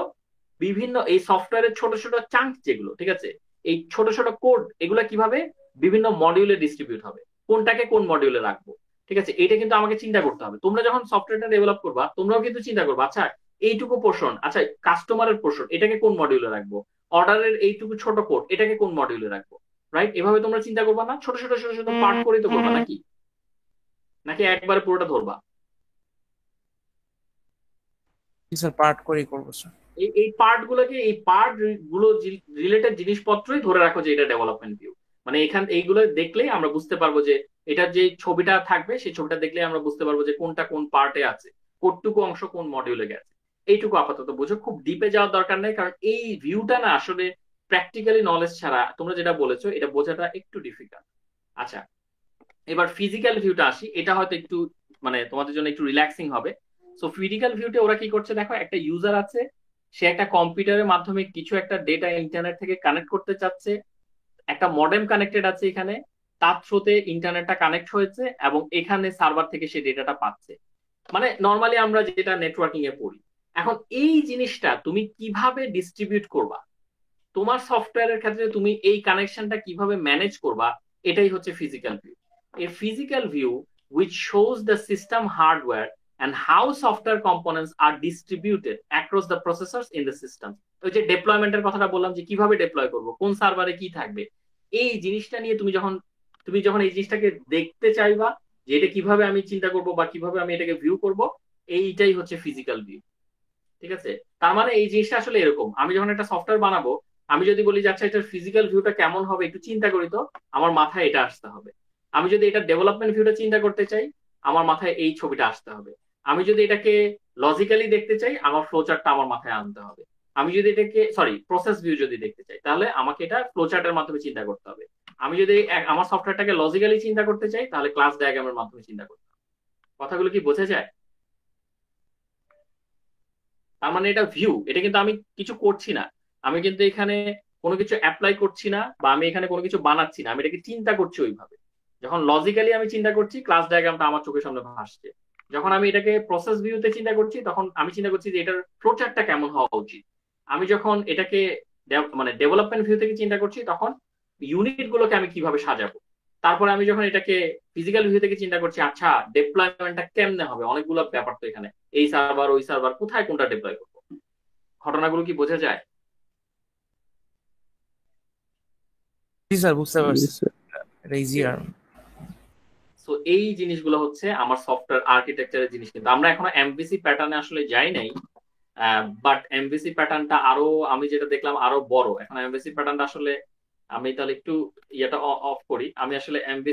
বিভিন্ন এই সফটওয়্যারের ছোট ছোট চাঙ্ক যেগুলো, ঠিক আছে, এই ছোট ছোট কোড এগুলো কিভাবে বিভিন্ন মডিউলে ডিস্ট্রিবিউট হবে, কোনটাকে কোন মডিউলে রাখবো। ঠিক আছে, এটা কিন্তু আমাকে চিন্তা করতে হবে। তোমরা যখন সফটওয়্যারটা ডেভেলপ করবা, তোমরাও কিন্তু চিন্তা করবা, আচ্ছা এইটুকু পোর্শন, আচ্ছা কাস্টমারের পোর্শন, এটাকে কোন মডিউলে রাখবো, অর্ডারের এইটুকু ছোট কোড, এটাকে কোন মডিউলে রাখবো। রাইট, এভাবে তোমরা চিন্তা করবা না? ছোট ছোট ছোট ছোট পার্ট করে তো করবা, নাকি নাকি একবারে পুরোটা ধরবা? স্যার পার্ট করেই করবো স্যার। এই পার্ট গুলোকে, এই পার্ট গুলো রিলেটেড জিনিসপত্রই ধরে রাখো যে এটা ডেভেলপমেন্ট ভিউ। মানে এইগুলো দেখলেই আমরা বুঝতে পারবো যে এটার যে ছবিটা থাকবে, সেই ছবিটা দেখলেই আমরা বুঝতে পারবো যে কোনটা কোন পার্টে আছে, কোনটুকু অংশ কোন মডিউলে গেছে। এইটুকু আপাতত বুঝো, খুব ডিপে যাওয়ার দরকার নেই, কারণ এই ভিউটা না আসলে প্র্যাকটিক্যালি নলেজ ছাড়া তোমরা যেটা বলেছো এটা বোঝাটা একটু ডিফিকাল্ট। আচ্ছা, এবার ফিজিক্যাল ভিউটা আসি, এটা হয়তো একটু মানে তোমাদের জন্য একটু রিল্যাক্সিং হবে। সো ফিজিক্যাল ভিউতে ওরা কি করছে দেখো, একটা ইউজার আছে, সে একটা কম্পিউটারের মাধ্যমে কিছু একটা ডেটা ইন্টারনেট থেকে কানেক্ট করতে চাচ্ছে, একটা মডেম কানেক্টেড আছে এখানে, তার থ্রুতে ইন্টারনেটটা কানেক্ট হয়েছে এবং এখানে সার্ভার থেকে সে ডেটাটা পাচ্ছে। মানে নর্মালি আমরা যেটা নেটওয়ার্কিং এ পড়ি। এখন এই জিনিসটা তুমি কিভাবে ডিস্ট্রিবিউট করবা, তোমার সফটওয়্যারের ক্ষেত্রে তুমি এই কানেকশনটা কিভাবে ম্যানেজ করবা, এটাই হচ্ছে physical view. A physical view which shows the system hardware and how software components are distributed across the processors in the system. ওই যে ডেপ্লয়মেন্টের কথাটা বললাম যে কিভাবে ডেপ্লয় করব, কোন সার্ভারে কি থাকবে, এই জিনিসটা নিয়ে তুমি যখন এই জিনিসটাকে দেখতে চাইবা যে এটা কিভাবে আমি চিন্তা করব বা কিভাবে আমি এটাকে ভিউ করব, এইটাই হচ্ছে ফিজিক্যাল ভিউ। ঠিক আছে, তার মানে এই জিনিসটা আসলে এরকম, আমি যখন একটা সফটওয়্যার বানাবো, আমি যদি বলি যে আচ্ছা এটার ফিজিক্যাল ভিউটা কেমন হবে একটু চিন্তা করি, তো আমার মাথায় এটা আসতে হবে। আমি যদি এটা ডেভেলপমেন্ট ভিউটা চিন্তা করতে চাই, আমার মাথায় এই ছবিটা আসতে হবে। আমি যদি এটাকে লজিক্যালি দেখতে চাই, আমার ফ্লোচার্টটা আমার মাথায় আনতে হবে। আমি যদি এটাকে প্রসেস ভিউ যদি দেখতে চাই, তাহলে আমাকে এটা ফ্লোচার্টের মাধ্যমে চিন্তা করতে হবে। আমি যদি আমার সফটওয়্যারটাকে লজিক্যালি চিন্তা করতে চাই, তাহলে ক্লাস ডায়াগ্রামের মাধ্যমে চিন্তা করতে হবে। কথাগুলো কি বোঝা যায়? তার মানে এটা ভিউ, এটা কিন্তু আমি কিছু করছি না, আমি কিন্তু এখানে কোনো কিছু অ্যাপ্লাই করছি না, বা আমি এখানে কোনো কিছু বানাচ্ছি না, আমি এটাকে চিন্তা করছি ওইভাবে। যখন লজিক্যালি আমি চিন্তা করছি, ক্লাস ডায়াগ্রামটা আমার চোখের সামনে ভাসছে। যখন আমি এটাকে প্রসেস ভিউতে চিন্তা করছি, তখন আমি চিন্তা করছি যে এটার ফ্লোচার্টটা কেমন হওয়া উচিত। আমি যখন এটাকে মানে ডেভেলপমেন্ট ভিউ থেকে চিন্তা করছি, তখন ইউনিট গুলোকে আমি কিভাবে সাজাবো। তারপরে আমি যখন এটাকে ফিজিক্যাল ভিউ থেকে চিন্তা করছি, আচ্ছা ডেপ্লয়মেন্টটা কেমনে হবে, অনেকগুলো ব্যাপার তো এখানে, এই সার্ভার ওই সার্ভার, কোথায় কোনটা ডেপ্লয় করবো। ঘটনাগুলো কি বোঝা যায়? জি স্যার, বুঝতে পারছি, এটা ইজিয়ার। সো এই জিনিসগুলো হচ্ছে আমার সফটওয়্যার আর্কিটেকচারের জিনিস। কিন্তু আমরা এখনো এমভিসি প্যাটার্নে আসলে যাই নাই, বাট এমভিসি প্যাটার্নটা আরো, আমি যেটা দেখলাম আরো বড়। এখন এমভিসি প্যাটার্নটা আসলে আমি তাহলে একটু ইয়েটা অফ করি, আমি আসলে এমভিসি